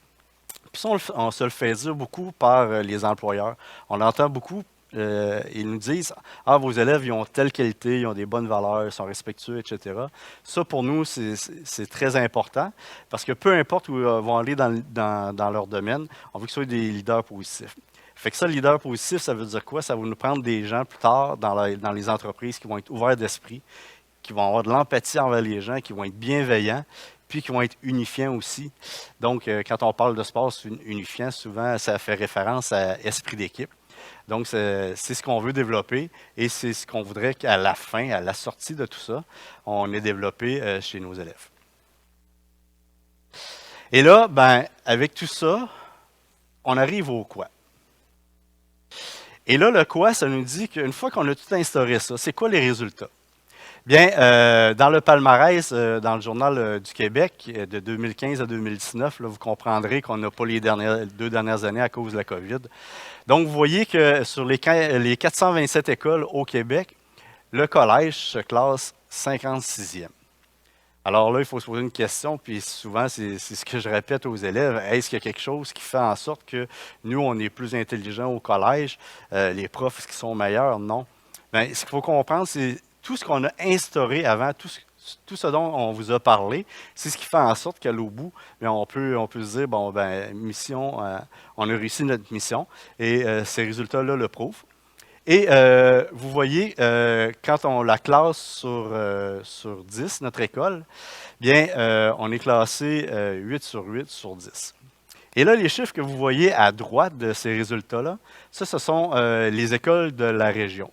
Puis ça, on se le fait dire beaucoup par les employeurs. On l'entend beaucoup. Ils nous disent « Ah, vos élèves, ils ont telle qualité, ils ont des bonnes valeurs, ils sont respectueux, etc. » Ça, pour nous, c'est très important parce que peu importe où ils vont aller dans leur domaine, on veut qu'ils soient des leaders positifs. Fait que ça, le leader positif, ça veut dire quoi? Ça va nous prendre des gens plus tard dans les entreprises qui vont être ouverts d'esprit, qui vont avoir de l'empathie envers les gens, qui vont être bienveillants, puis qui vont être unifiants aussi. Donc, quand on parle de sport unifiant, souvent, ça fait référence à esprit d'équipe. Donc, c'est ce qu'on veut développer et c'est ce qu'on voudrait qu'à la fin, à la sortie de tout ça, on ait développé chez nos élèves. Et là, ben, avec tout ça, on arrive au quoi. Et là, le quoi, ça nous dit qu'une fois qu'on a tout instauré ça, c'est quoi les résultats? Bien, dans le palmarès, dans le Journal du Québec, de 2015 à 2019, là, vous comprendrez qu'on n'a pas les 2 dernières années à cause de la COVID. Donc, vous voyez que sur les 427 écoles au Québec, le collège se classe 56e. Alors là, il faut se poser une question, puis souvent, c'est ce que je répète aux élèves. Est-ce qu'il y a quelque chose qui fait en sorte que nous, on est plus intelligents au collège, les profs qui sont meilleurs? Non. Bien, ce qu'il faut comprendre, c'est tout ce qu'on a instauré avant, tout tout ce dont on vous a parlé, c'est ce qui fait en sorte qu'à l'au bout, bien, on peut se dire, bon, ben, mission, on a réussi notre mission et ces résultats-là le prouvent. Et vous voyez, quand on la classe sur 10, notre école, bien, on est classé 8 sur 8 sur 10. Et là, les chiffres que vous voyez à droite de ces résultats-là, ça, ce sont les écoles de la région.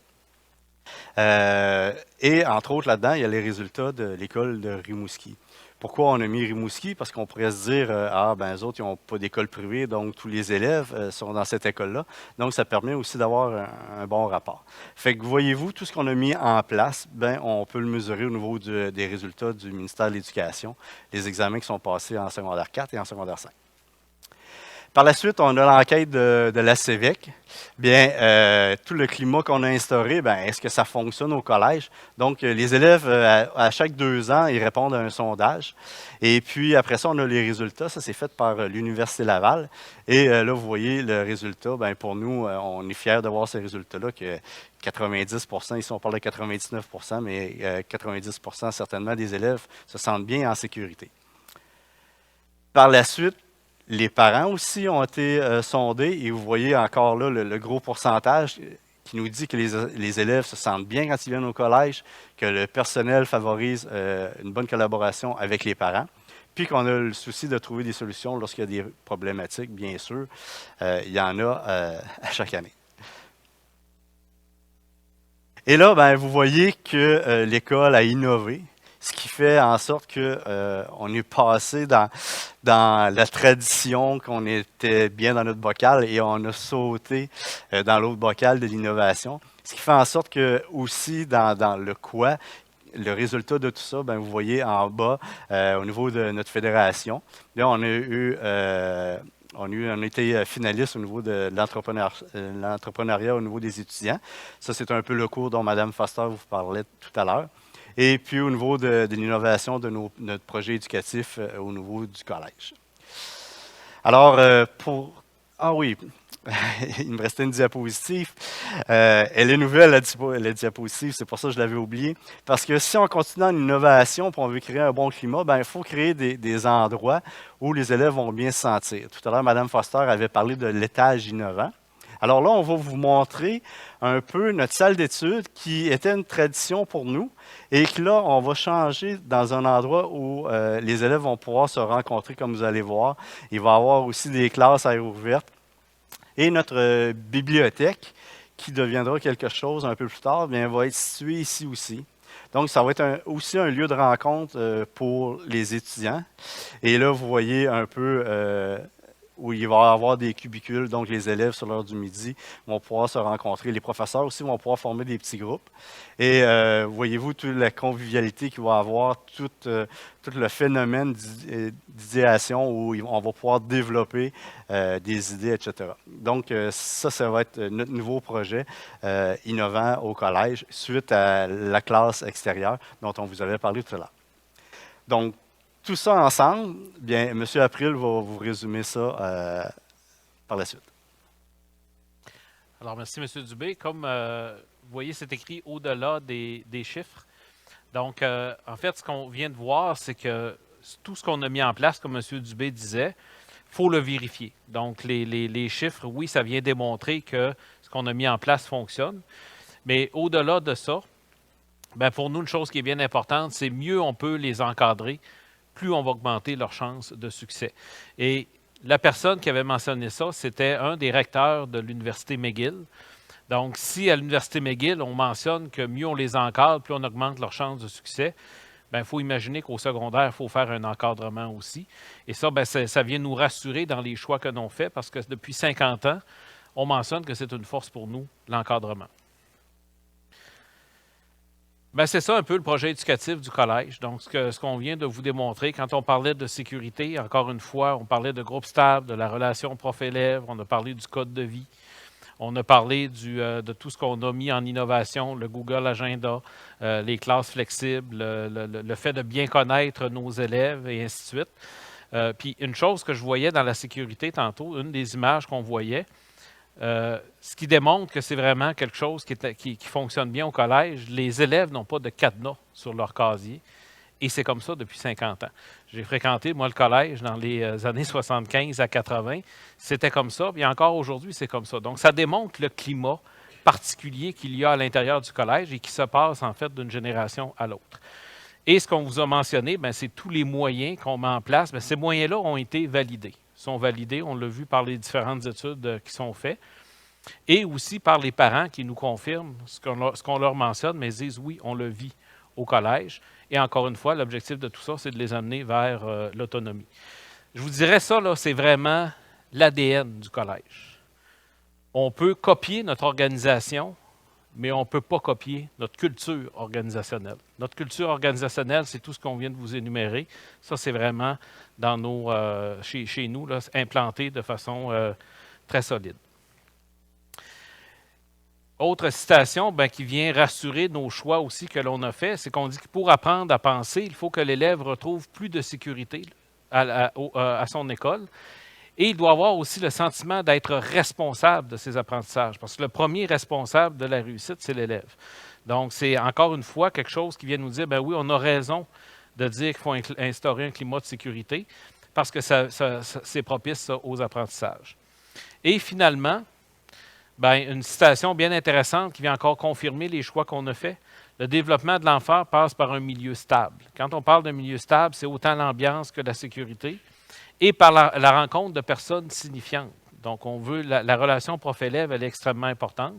Et entre autres, là-dedans, il y a les résultats de l'école de Rimouski. Pourquoi on a mis Rimouski? Parce qu'on pourrait se dire, les autres, ils n'ont pas d'école privée, donc tous les élèves sont dans cette école-là. Donc, ça permet aussi d'avoir un bon rapport. Fait que, voyez-vous, tout ce qu'on a mis en place, ben, on peut le mesurer au niveau des résultats du ministère de l'Éducation, les examens qui sont passés en secondaire 4 et en secondaire 5. Par la suite, on a l'enquête de la CEVEC. Bien, tout le climat qu'on a instauré, bien, est-ce que ça fonctionne au collège? Donc, les élèves, à chaque 2 ans, ils répondent à un sondage. Et puis, après ça, on a les résultats. Ça, c'est fait par l'Université Laval. Et là, vous voyez le résultat. Bien, pour nous, on est fiers de voir ces résultats-là, que 90 ici on parle de 99 mais 90 certainement des élèves se sentent bien en sécurité. Par la suite, les parents aussi ont été sondés et vous voyez encore là le gros pourcentage qui nous dit que les élèves se sentent bien quand ils viennent au collège, que le personnel favorise une bonne collaboration avec les parents, puis qu'on a le souci de trouver des solutions lorsqu'il y a des problématiques, bien sûr. Il y en a à chaque année. Et là, ben, vous voyez que l'école a innové, ce qui fait en sorte qu'on est passé dans la tradition, qu'on était bien dans notre bocal et on a sauté dans l'autre bocal de l'innovation. Ce qui fait en sorte que aussi dans le quoi, le résultat de tout ça, ben, vous voyez en bas au niveau de notre fédération. Là, on a été finaliste au niveau de l'entrepreneuriat au niveau des étudiants. Ça, c'est un peu le cours dont Mme Foster vous parlait tout à l'heure. Et puis au niveau de l'innovation de notre projet éducatif au niveau du collège. Alors, ah oui, il me restait une diapositive. Elle est nouvelle, la diapositive, c'est pour ça que je l'avais oubliée. Parce que si on continue en innovation et on veut créer un bon climat, ben, il faut créer des endroits où les élèves vont bien se sentir. Tout à l'heure, Mme Foster avait parlé de l'étage innovant. Alors là, on va vous montrer un peu notre salle d'études qui était une tradition pour nous et que là, on va changer dans un endroit où les élèves vont pouvoir se rencontrer, comme vous allez voir. Il va y avoir aussi des classes à air ouverte et notre bibliothèque, qui deviendra quelque chose un peu plus tard, bien, va être située ici aussi. Donc, ça va être aussi un lieu de rencontre pour les étudiants. Et là, vous voyez un peu où il va y avoir des cubicules, donc les élèves, sur l'heure du midi, vont pouvoir se rencontrer. Les professeurs aussi vont pouvoir former des petits groupes. Et voyez-vous toute la convivialité qu'il va y avoir, tout le phénomène d'idéation où on va pouvoir développer des idées, etc. Donc, ça va être notre nouveau projet innovant au collège, suite à la classe extérieure dont on vous avait parlé tout à l'heure. Donc, tout ça ensemble, bien, M. April va vous résumer ça par la suite. Alors, merci, M. Dubé. Comme vous voyez, c'est écrit au-delà des chiffres. Donc, en fait, ce qu'on vient de voir, c'est que tout ce qu'on a mis en place, comme M. Dubé disait, il faut le vérifier. Donc, les chiffres, oui, ça vient démontrer que ce qu'on a mis en place fonctionne. Mais au-delà de ça, bien, pour nous, une chose qui est bien importante, c'est mieux on peut les encadrer, plus on va augmenter leurs chances de succès. Et la personne qui avait mentionné ça, c'était un des recteurs de l'Université McGill. Donc, si à l'Université McGill, on mentionne que mieux on les encadre, plus on augmente leurs chances de succès, bien, il faut imaginer qu'au secondaire, il faut faire un encadrement aussi. Et ça, bien, ça vient nous rassurer dans les choix que l'on fait, parce que depuis 50 ans, on mentionne que c'est une force pour nous, l'encadrement. Bien, c'est ça un peu le projet éducatif du collège. Donc, ce qu'on vient de vous démontrer, quand on parlait de sécurité, encore une fois, on parlait de groupe stable, de la relation prof-élève, on a parlé du code de vie, on a parlé de tout ce qu'on a mis en innovation, le Google Agenda, les classes flexibles, le fait de bien connaître nos élèves et ainsi de suite. Puis, une chose que je voyais dans la sécurité tantôt, une des images qu'on voyait, ce qui démontre que c'est vraiment quelque chose qui fonctionne bien au collège. Les élèves n'ont pas de cadenas sur leur casier. Et c'est comme ça depuis 50 ans. J'ai fréquenté, moi, le collège dans les années 75 à 80. C'était comme ça, puis encore aujourd'hui, c'est comme ça. Donc, ça démontre le climat particulier qu'il y a à l'intérieur du collège et qui se passe, en fait, d'une génération à l'autre. Et ce qu'on vous a mentionné, bien, c'est tous les moyens qu'on met en place. Bien, ces moyens-là ont été validés. Ils sont validés, on l'a vu par les différentes études qui sont faites, et aussi par les parents qui nous confirment ce qu'on leur mentionne, mais ils disent oui, on le vit au collège. Et encore une fois, l'objectif de tout ça, c'est de les amener vers l'autonomie. Je vous dirais ça, là, c'est vraiment l'ADN du collège. On peut copier notre organisation, mais on ne peut pas copier notre culture organisationnelle. Notre culture organisationnelle, c'est tout ce qu'on vient de vous énumérer. Ça, c'est vraiment dans chez nous, là, implanté de façon très solide. Autre citation qui vient rassurer nos choix aussi que l'on a fait, c'est qu'on dit que pour apprendre à penser, il faut que l'élève retrouve plus de sécurité à son école. Et il doit avoir aussi le sentiment d'être responsable de ses apprentissages, parce que le premier responsable de la réussite, c'est l'élève. Donc, c'est encore une fois quelque chose qui vient nous dire, ben oui, on a raison de dire qu'il faut instaurer un climat de sécurité, parce que c'est propice aux apprentissages. Et finalement, une citation bien intéressante qui vient encore confirmer les choix qu'on a faits. Le développement de l'enfant passe par un milieu stable. Quand on parle d'un milieu stable, c'est autant l'ambiance que la sécurité et par la rencontre de personnes signifiantes. Donc, on veut la relation prof-élève, elle est extrêmement importante.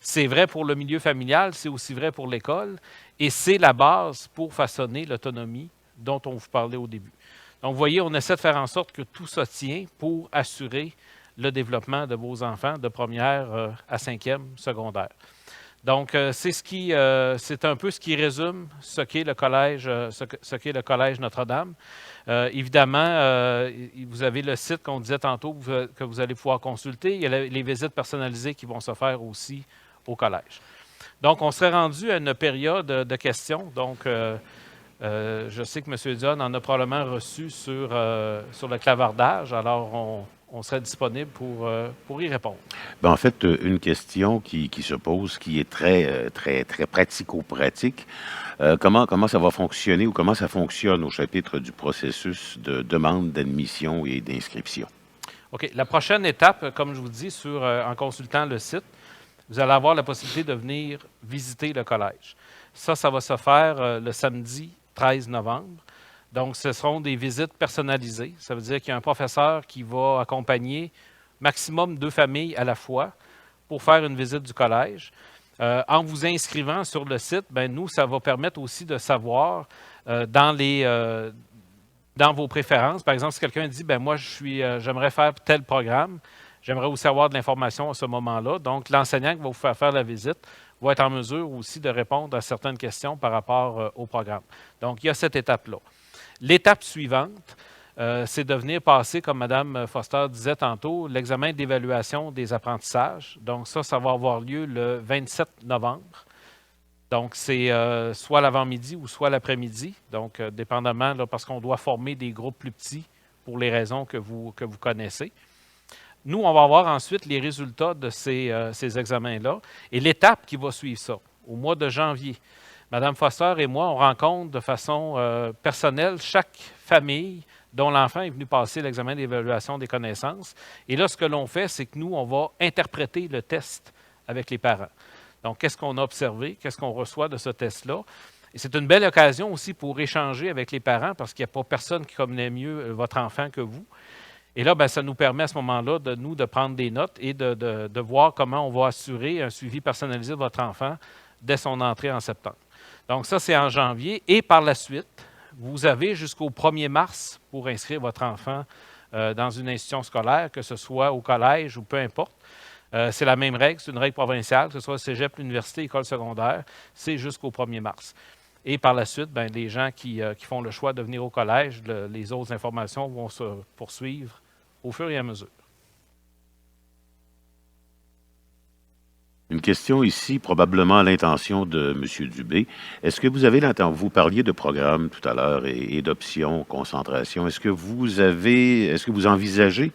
C'est vrai pour le milieu familial, c'est aussi vrai pour l'école et c'est la base pour façonner l'autonomie dont on vous parlait au début. Donc, vous voyez, on essaie de faire en sorte que tout ça tient pour assurer le développement de vos enfants de première à cinquième secondaire. Donc, c'est un peu ce qui résume ce qu'est le collège, ce qu'est le collège Notre-Dame. Évidemment, vous avez le site qu'on disait tantôt que vous allez pouvoir consulter. Il y a les visites personnalisées qui vont se faire aussi au collège. Donc, on serait rendu à une période de questions. Donc, je sais que M. Dion en a probablement reçu sur le clavardage. Alors, on serait disponible pour y répondre. En fait, une question qui se pose, qui est très pratico-pratique. Comment ça va fonctionner ou comment ça fonctionne au chapitre du processus de demande d'admission et d'inscription? OK. La prochaine étape, comme je vous dis, en consultant le site, vous allez avoir la possibilité de venir visiter le collège. Ça va se faire le samedi 13 novembre. Donc, ce seront des visites personnalisées. Ça veut dire qu'il y a un professeur qui va accompagner maximum 2 familles à la fois pour faire une visite du collège. En vous inscrivant sur le site, nous, ça va permettre aussi de savoir dans vos préférences. Par exemple, si quelqu'un dit, moi, j'aimerais faire tel programme, j'aimerais aussi avoir de l'information à ce moment-là. Donc, l'enseignant qui va vous faire la visite va être en mesure aussi de répondre à certaines questions par rapport au programme. Donc, il y a cette étape-là. L'étape suivante, c'est de venir passer, comme Mme Foster disait tantôt, l'examen d'évaluation des apprentissages. Donc ça va avoir lieu le 27 novembre. Donc c'est soit l'avant-midi ou soit l'après-midi. Donc dépendamment, parce qu'on doit former des groupes plus petits pour les raisons que vous connaissez. Nous, on va avoir ensuite les résultats de ces examens-là et l'étape qui va suivre ça, au mois de janvier. Mme Foster et moi, on rencontre de façon personnelle chaque famille dont l'enfant est venu passer l'examen d'évaluation des connaissances. Et là, ce que l'on fait, c'est que nous, on va interpréter le test avec les parents. Donc, qu'est-ce qu'on a observé? Qu'est-ce qu'on reçoit de ce test-là? Et c'est une belle occasion aussi pour échanger avec les parents parce qu'il n'y a pas personne qui connaît mieux votre enfant que vous. Et là, ça nous permet à ce moment-là de prendre des notes et de voir comment on va assurer un suivi personnalisé de votre enfant dès son entrée en septembre. Donc ça, c'est en janvier. Et par la suite, vous avez jusqu'au 1er mars pour inscrire votre enfant dans une institution scolaire, que ce soit au collège ou peu importe. C'est la même règle, c'est une règle provinciale, que ce soit cégep, l'université, école secondaire, c'est jusqu'au 1er mars. Et par la suite, les gens qui font le choix de venir au collège, les autres informations vont se poursuivre au fur et à mesure. Une question ici, probablement à l'intention de M. Dubé. Est-ce que vous avez l'intention, vous parliez de programme tout à l'heure et d'options, concentration. Est-ce que vous envisagez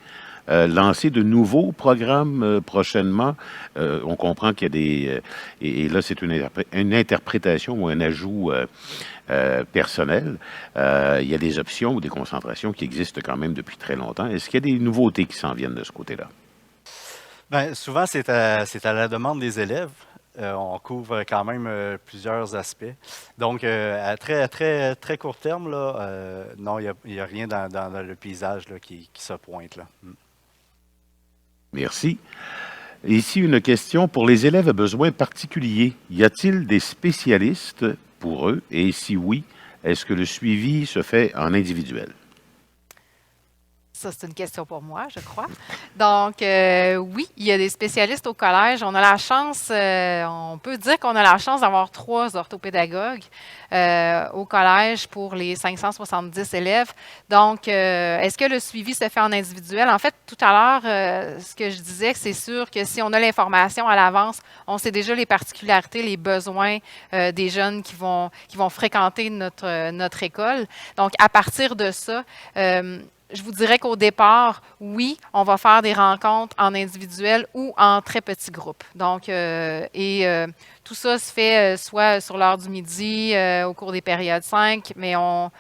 lancer de nouveaux programmes prochainement? On comprend qu'il y a des... et là, c'est une interprétation ou un ajout personnel. Il y a des options ou des concentrations qui existent quand même depuis très longtemps. Est-ce qu'il y a des nouveautés qui s'en viennent de ce côté-là? Bien, souvent, c'est à la demande des élèves. On couvre quand même plusieurs aspects. Donc, à très court terme, là, non, il n'y a rien dans le paysage là, qui se pointe. Là. Merci. Ici, une question pour les élèves à besoins particuliers. Y a-t-il des spécialistes pour eux? Et si oui, est-ce que le suivi se fait en individuel? Ça, c'est une question pour moi, je crois. Donc, oui, il y a des spécialistes au collège. On a la chance, on peut dire qu'on a la chance d'avoir 3 orthopédagogues au collège pour les 570 élèves. Donc, est-ce que le suivi se fait en individuel? En fait, tout à l'heure, ce que je disais, c'est sûr que si on a l'information à l'avance, on sait déjà les particularités, les besoins des jeunes qui vont fréquenter notre école. Donc, à partir de ça, je vous dirais qu'au départ, oui, on va faire des rencontres en individuel ou en très petits groupes. Donc, tout ça se fait soit sur l'heure du midi, au cours des périodes 5, mais on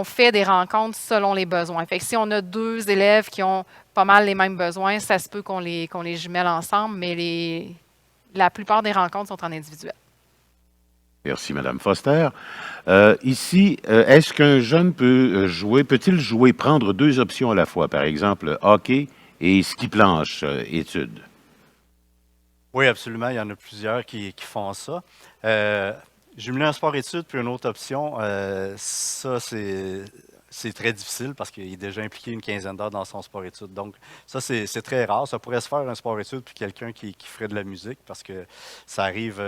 fait des rencontres selon les besoins. Fait que si on a 2 élèves qui ont pas mal les mêmes besoins, ça se peut qu'on les jumelle ensemble, mais la plupart des rencontres sont en individuel. Merci, Madame Foster. Ici, est-ce qu'un jeune peut-il jouer, prendre 2 options à la fois, par exemple hockey et ski planche, études? Oui, absolument. Il y en a plusieurs qui font ça. Jumeler un sport-études puis une autre option, ça, c'est très difficile parce qu'il est déjà impliqué une quinzaine d'heures dans son sport-études. Donc, ça, c'est très rare. Ça pourrait se faire un sport-études puis quelqu'un qui ferait de la musique parce que ça arrive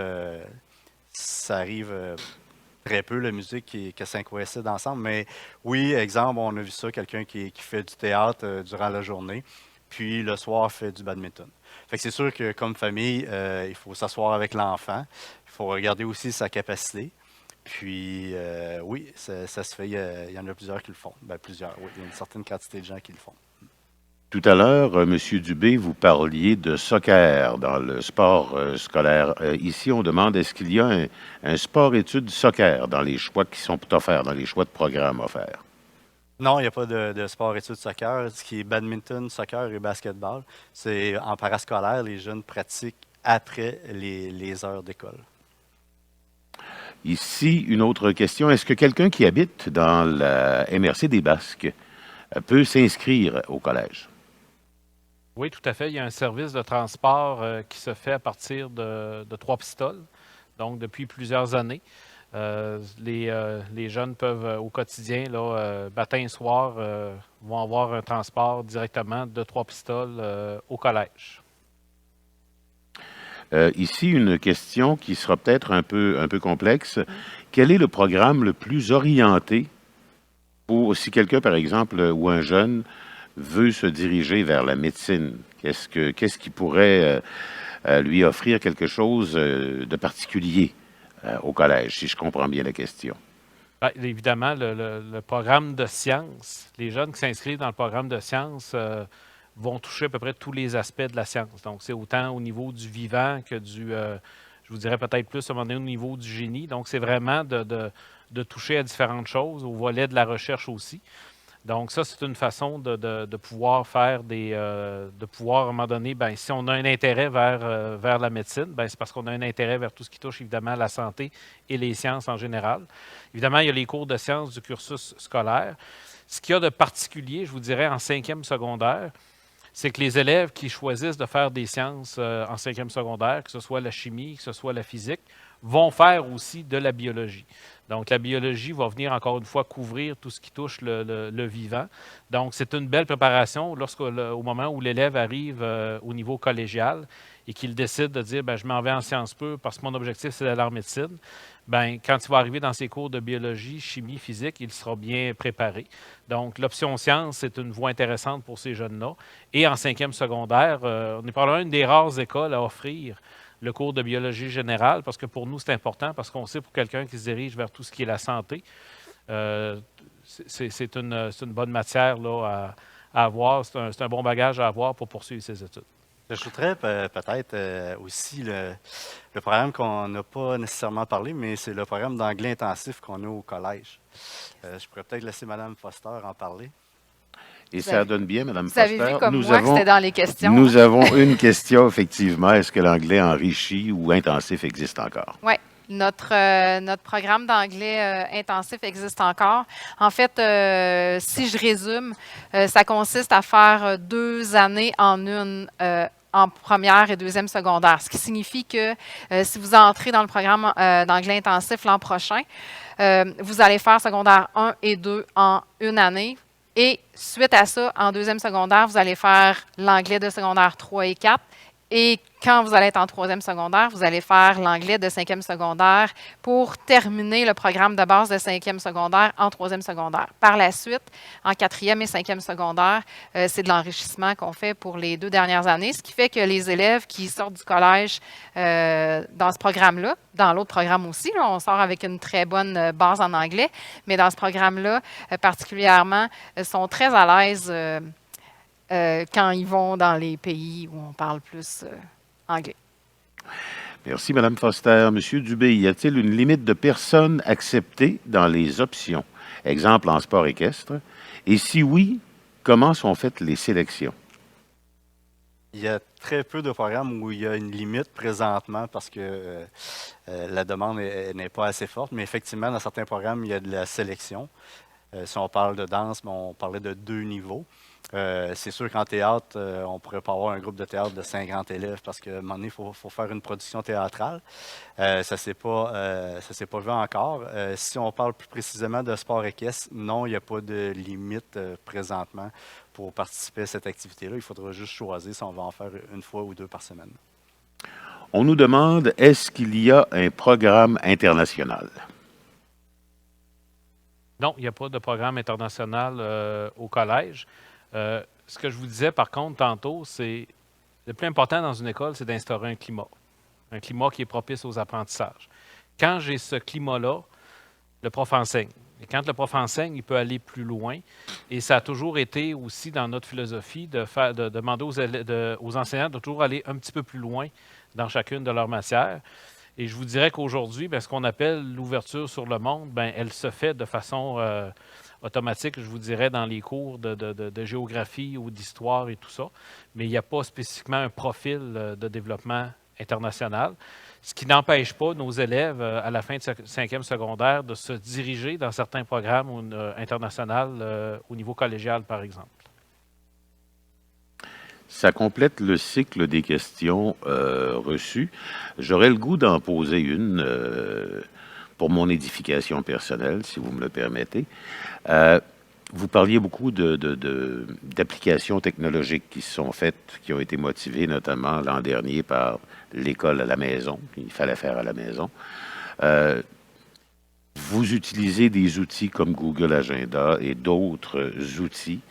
très peu, la musique qui coïncide ensemble. Mais oui, exemple, on a vu ça, quelqu'un qui fait du théâtre durant la journée, puis le soir fait du badminton. Fait que c'est sûr que comme famille, il faut s'asseoir avec l'enfant. Il faut regarder aussi sa capacité. Puis oui, ça se fait. Il y en a plusieurs qui le font. Ben, plusieurs, oui. Il y a une certaine quantité de gens qui le font. Tout à l'heure, M. Dubé, vous parliez de soccer dans le sport scolaire. Ici, on demande est-ce qu'il y a un sport-études soccer dans les choix qui sont offerts, dans les choix de programmes offerts? Non, il n'y a pas de sport-études soccer. Ce qui est badminton, soccer et basketball, c'est en parascolaire, les jeunes pratiquent après les heures d'école. Ici, une autre question. Est-ce que quelqu'un qui habite dans la MRC des Basques peut s'inscrire au collège? Oui, tout à fait. Il y a un service de transport qui se fait à partir de Trois-Pistoles, donc depuis plusieurs années. Les jeunes peuvent, au quotidien, là, matin et soir, vont avoir un transport directement de Trois-Pistoles au collège. Ici, une question qui sera peut-être un peu complexe. Quel est le programme le plus orienté pour, si quelqu'un, par exemple, ou un jeune veut se diriger vers la médecine? Qu'est-ce qui pourrait lui offrir quelque chose de particulier au collège, si je comprends bien la question? Bien, évidemment, le programme de sciences, les jeunes qui s'inscrivent dans le programme de sciences vont toucher à peu près tous les aspects de la science. Donc, c'est autant au niveau du vivant que je vous dirais peut-être plus à un moment donné au niveau du génie. Donc, c'est vraiment de toucher à différentes choses, au volet de la recherche aussi. Donc, ça, c'est une façon de pouvoir faire de pouvoir, à un moment donné, bien, si on a un intérêt vers la médecine, bien, c'est parce qu'on a un intérêt vers tout ce qui touche, évidemment, la santé et les sciences en général. Évidemment, il y a les cours de sciences du cursus scolaire. Ce qu'il y a de particulier, je vous dirais, en 5e secondaire, c'est que les élèves qui choisissent de faire des sciences en 5e secondaire, que ce soit la chimie, que ce soit la physique, vont faire aussi de la biologie. Donc, la biologie va venir encore une fois couvrir tout ce qui touche le vivant. Donc, c'est une belle préparation au moment où l'élève arrive au niveau collégial et qu'il décide de dire « je m'en vais en sciences pures parce que mon objectif, c'est d'aller en médecine ». Bien, quand il va arriver dans ses cours de biologie, chimie, physique, il sera bien préparé. Donc, l'option sciences, c'est une voie intéressante pour ces jeunes-là. Et en 5e secondaire, on est probablement une des rares écoles à offrir le cours de biologie générale, parce que pour nous, c'est important, parce qu'on sait pour quelqu'un qui se dirige vers tout ce qui est la santé, c'est une bonne matière là, à avoir. C'est un bon bagage à avoir pour poursuivre ses études. J'ajouterais peut-être aussi le programme qu'on n'a pas nécessairement parlé, mais c'est le programme d'anglais intensif qu'on a au collège. Je pourrais peut-être laisser Mme Foster en parler. Et ça donne bien, Mme Vous Foster. avez vu comme moi que c'était dans les questions. Nous avons une question, effectivement. Est-ce que l'anglais enrichi ou intensif existe encore? Oui. Notre programme d'anglais intensif existe encore. En fait, si je résume, ça consiste à faire 2 années en une en première et deuxième secondaire, ce qui signifie que si vous entrez dans le programme d'anglais intensif l'an prochain, vous allez faire secondaire 1 et 2 en une année. Et suite à ça, en deuxième secondaire, vous allez faire l'anglais de secondaire 3 et 4. Et quand vous allez être en troisième secondaire, vous allez faire l'anglais de cinquième secondaire pour terminer le programme de base de cinquième secondaire en troisième secondaire. Par la suite, en quatrième et cinquième secondaire, c'est de l'enrichissement qu'on fait pour les 2 dernières années, ce qui fait que les élèves qui sortent du collège dans ce programme-là, dans l'autre programme aussi, là, on sort avec une très bonne base en anglais, mais dans ce programme-là, particulièrement, sont très à l'aise quand ils vont dans les pays où on parle plus anglais. Merci, Mme Foster. Monsieur Dubé, y a-t-il une limite de personnes acceptées dans les options? Exemple en sport équestre. Et si oui, comment sont faites les sélections? Il y a très peu de programmes où il y a une limite présentement parce que la demande n'est pas assez forte. Mais effectivement, dans certains programmes, il y a de la sélection. Si on parle de danse, on parlait de 2 niveaux. C'est sûr qu'en théâtre, on ne pourrait pas avoir un groupe de théâtre de 50 élèves parce qu'à un moment donné, il faut faire une production théâtrale. Ça ne s'est pas vu encore. Si on parle plus précisément de sport équestre, non, il n'y a pas de limite présentement pour participer à cette activité-là. Il faudra juste choisir si on va en faire 1 fois ou 2 par semaine. On nous demande, est-ce qu'il y a un programme international? Non, il n'y a pas de programme international au collège. Ce que je vous disais, par contre, tantôt, c'est le plus important dans une école, c'est d'instaurer un climat qui est propice aux apprentissages. Quand j'ai ce climat-là, le prof enseigne. Et quand le prof enseigne, il peut aller plus loin. Et ça a toujours été aussi dans notre philosophie de demander aux enseignants de toujours aller un petit peu plus loin dans chacune de leurs matières. Et je vous dirais qu'aujourd'hui, ce qu'on appelle l'ouverture sur le monde, elle se fait de façon automatique, je vous dirais, dans les cours de géographie ou d'histoire et tout ça. Mais il n'y a pas spécifiquement un profil de développement international, ce qui n'empêche pas nos élèves, à la fin de 5e secondaire, de se diriger dans certains programmes internationaux au niveau collégial, par exemple. Ça complète le cycle des questions reçues. J'aurais le goût d'en poser une pour mon édification personnelle, si vous me le permettez. Vous parliez beaucoup d'applications technologiques qui se sont faites, qui ont été motivées notamment l'an dernier par l'école à la maison, qu'il fallait faire à la maison. Vous utilisez des outils comme Google Agenda et d'autres outils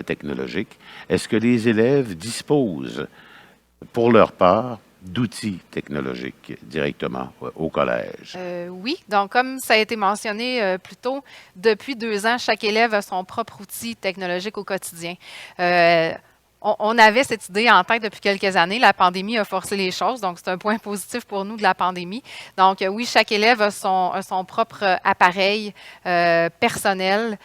technologiques. Est-ce que les élèves disposent, pour leur part, d'outils technologiques directement au collège? Oui. Donc, comme ça a été mentionné plus tôt, depuis 2 ans, chaque élève a son propre outil technologique au quotidien. On avait cette idée en tête depuis quelques années. La pandémie a forcé les choses, donc c'est un point positif pour nous de la pandémie. Donc oui, chaque élève a son propre appareil personnel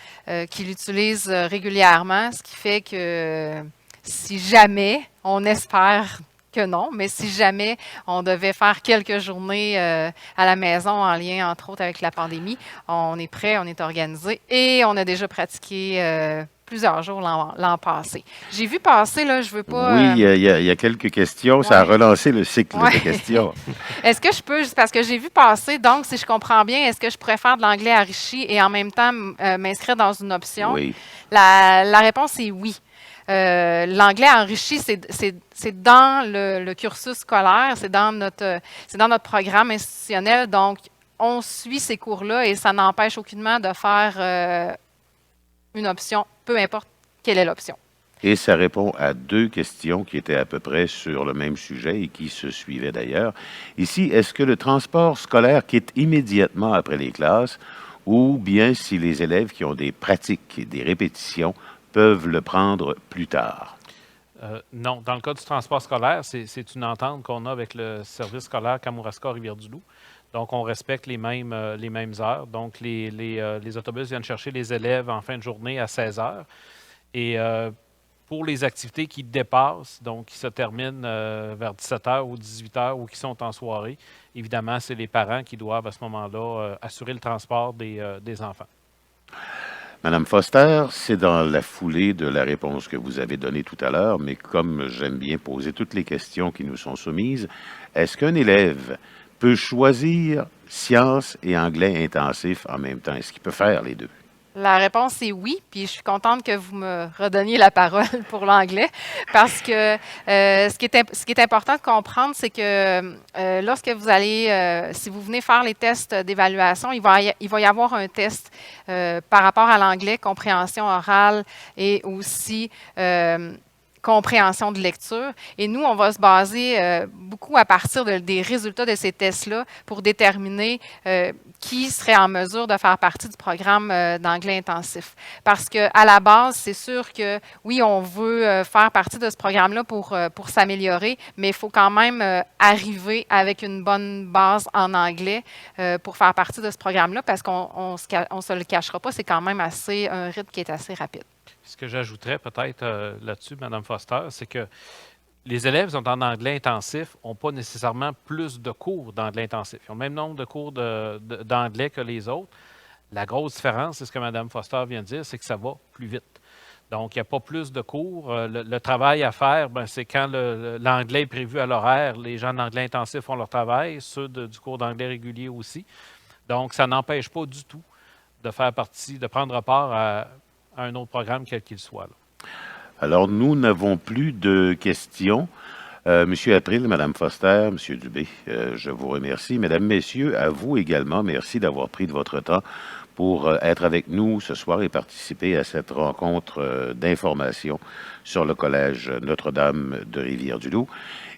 qu'il utilise régulièrement, ce qui fait que si jamais, on espère que non, mais si jamais on devait faire quelques journées à la maison en lien, entre autres, avec la pandémie, on est prêt, on est organisé et on a déjà pratiqué plusieurs jours l'an passé. J'ai vu passer, là, je veux pas... Oui, il y a quelques questions. Ouais. Ça a relancé le cycle des questions. Est-ce que je peux, parce que j'ai vu passer, donc, si je comprends bien, est-ce que je pourrais faire de l'anglais enrichi et en même temps m'inscrire dans une option? Oui. La réponse est oui. L'anglais enrichi, c'est dans le cursus scolaire, c'est dans notre programme institutionnel. Donc, on suit ces cours-là et ça n'empêche aucunement de faire une option, peu importe quelle est l'option. Et ça répond à 2 questions qui étaient à peu près sur le même sujet et qui se suivaient d'ailleurs. Ici, est-ce que le transport scolaire quitte immédiatement après les classes ou bien si les élèves qui ont des pratiques, des répétitions, peuvent le prendre plus tard? Non. Dans le cas du transport scolaire, c'est une entente qu'on a avec le service scolaire Kamouraska-Rivière-du-Loup. Donc, on respecte les mêmes heures. Donc, les autobus viennent chercher les élèves en fin de journée à 16 heures. Et pour les activités qui dépassent, donc qui se terminent vers 17 heures ou 18 heures ou qui sont en soirée, évidemment, c'est les parents qui doivent à ce moment-là assurer le transport des enfants. Madame Foster, c'est dans la foulée de la réponse que vous avez donnée tout à l'heure, mais comme j'aime bien poser toutes les questions qui nous sont soumises, est-ce qu'un élève peut choisir sciences et anglais intensif en même temps? Est-ce qu'il peut faire les deux? La réponse est oui, puis je suis contente que vous me redonniez la parole pour l'anglais, parce que ce qui est important de comprendre, c'est que lorsque vous allez, si vous venez faire les tests d'évaluation, il va y avoir un test par rapport à l'anglais, compréhension orale et aussi compréhension de lecture. Et nous, on va se baser beaucoup à partir des résultats de ces tests-là pour déterminer qui serait en mesure de faire partie du programme d'anglais intensif. Parce qu'à la base, c'est sûr que oui, on veut faire partie de ce programme-là pour s'améliorer, mais il faut quand même arriver avec une bonne base en anglais pour faire partie de ce programme-là, parce qu'on ne se le cachera pas, c'est quand même un rythme qui est assez rapide. Ce que j'ajouterais peut-être là-dessus, Mme Foster, c'est que les élèves qui sont en anglais intensif n'ont pas nécessairement plus de cours d'anglais intensif. Ils ont le même nombre de cours d'anglais que les autres. La grosse différence, c'est ce que Mme Foster vient de dire, c'est que ça va plus vite. Donc, il n'y a pas plus de cours. Le travail à faire, c'est quand l'anglais est prévu à l'horaire. Les gens d'anglais intensif font leur travail, ceux du cours d'anglais régulier aussi. Donc, ça n'empêche pas du tout de faire partie, de prendre part à un autre programme, quel qu'il soit. Là. Alors, nous n'avons plus de questions. Monsieur April, Madame Foster, Monsieur Dubé, je vous remercie. Mesdames, Messieurs, à vous également, merci d'avoir pris de votre temps pour être avec nous ce soir et participer à cette rencontre d'information sur le Collège Notre-Dame de Rivière-du-Loup.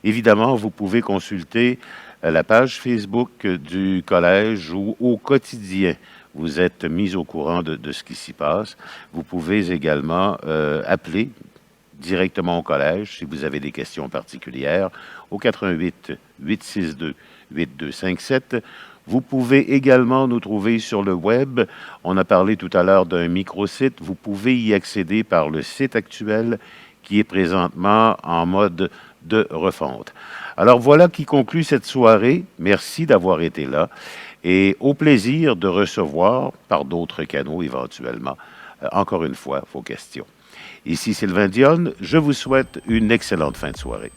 Évidemment, vous pouvez consulter la page Facebook du Collège où, au quotidien, vous êtes mis au courant de ce qui s'y passe. Vous pouvez également appeler directement au collège si vous avez des questions particulières au 88 862 8257. Vous pouvez également nous trouver sur le web. On a parlé tout à l'heure d'un microsite. Vous pouvez y accéder par le site actuel qui est présentement en mode de refonte. Alors voilà qui conclut cette soirée. Merci d'avoir été là et au plaisir de recevoir par d'autres canaux éventuellement, encore une fois, vos questions. Ici Sylvain Dionne, je vous souhaite une excellente fin de soirée.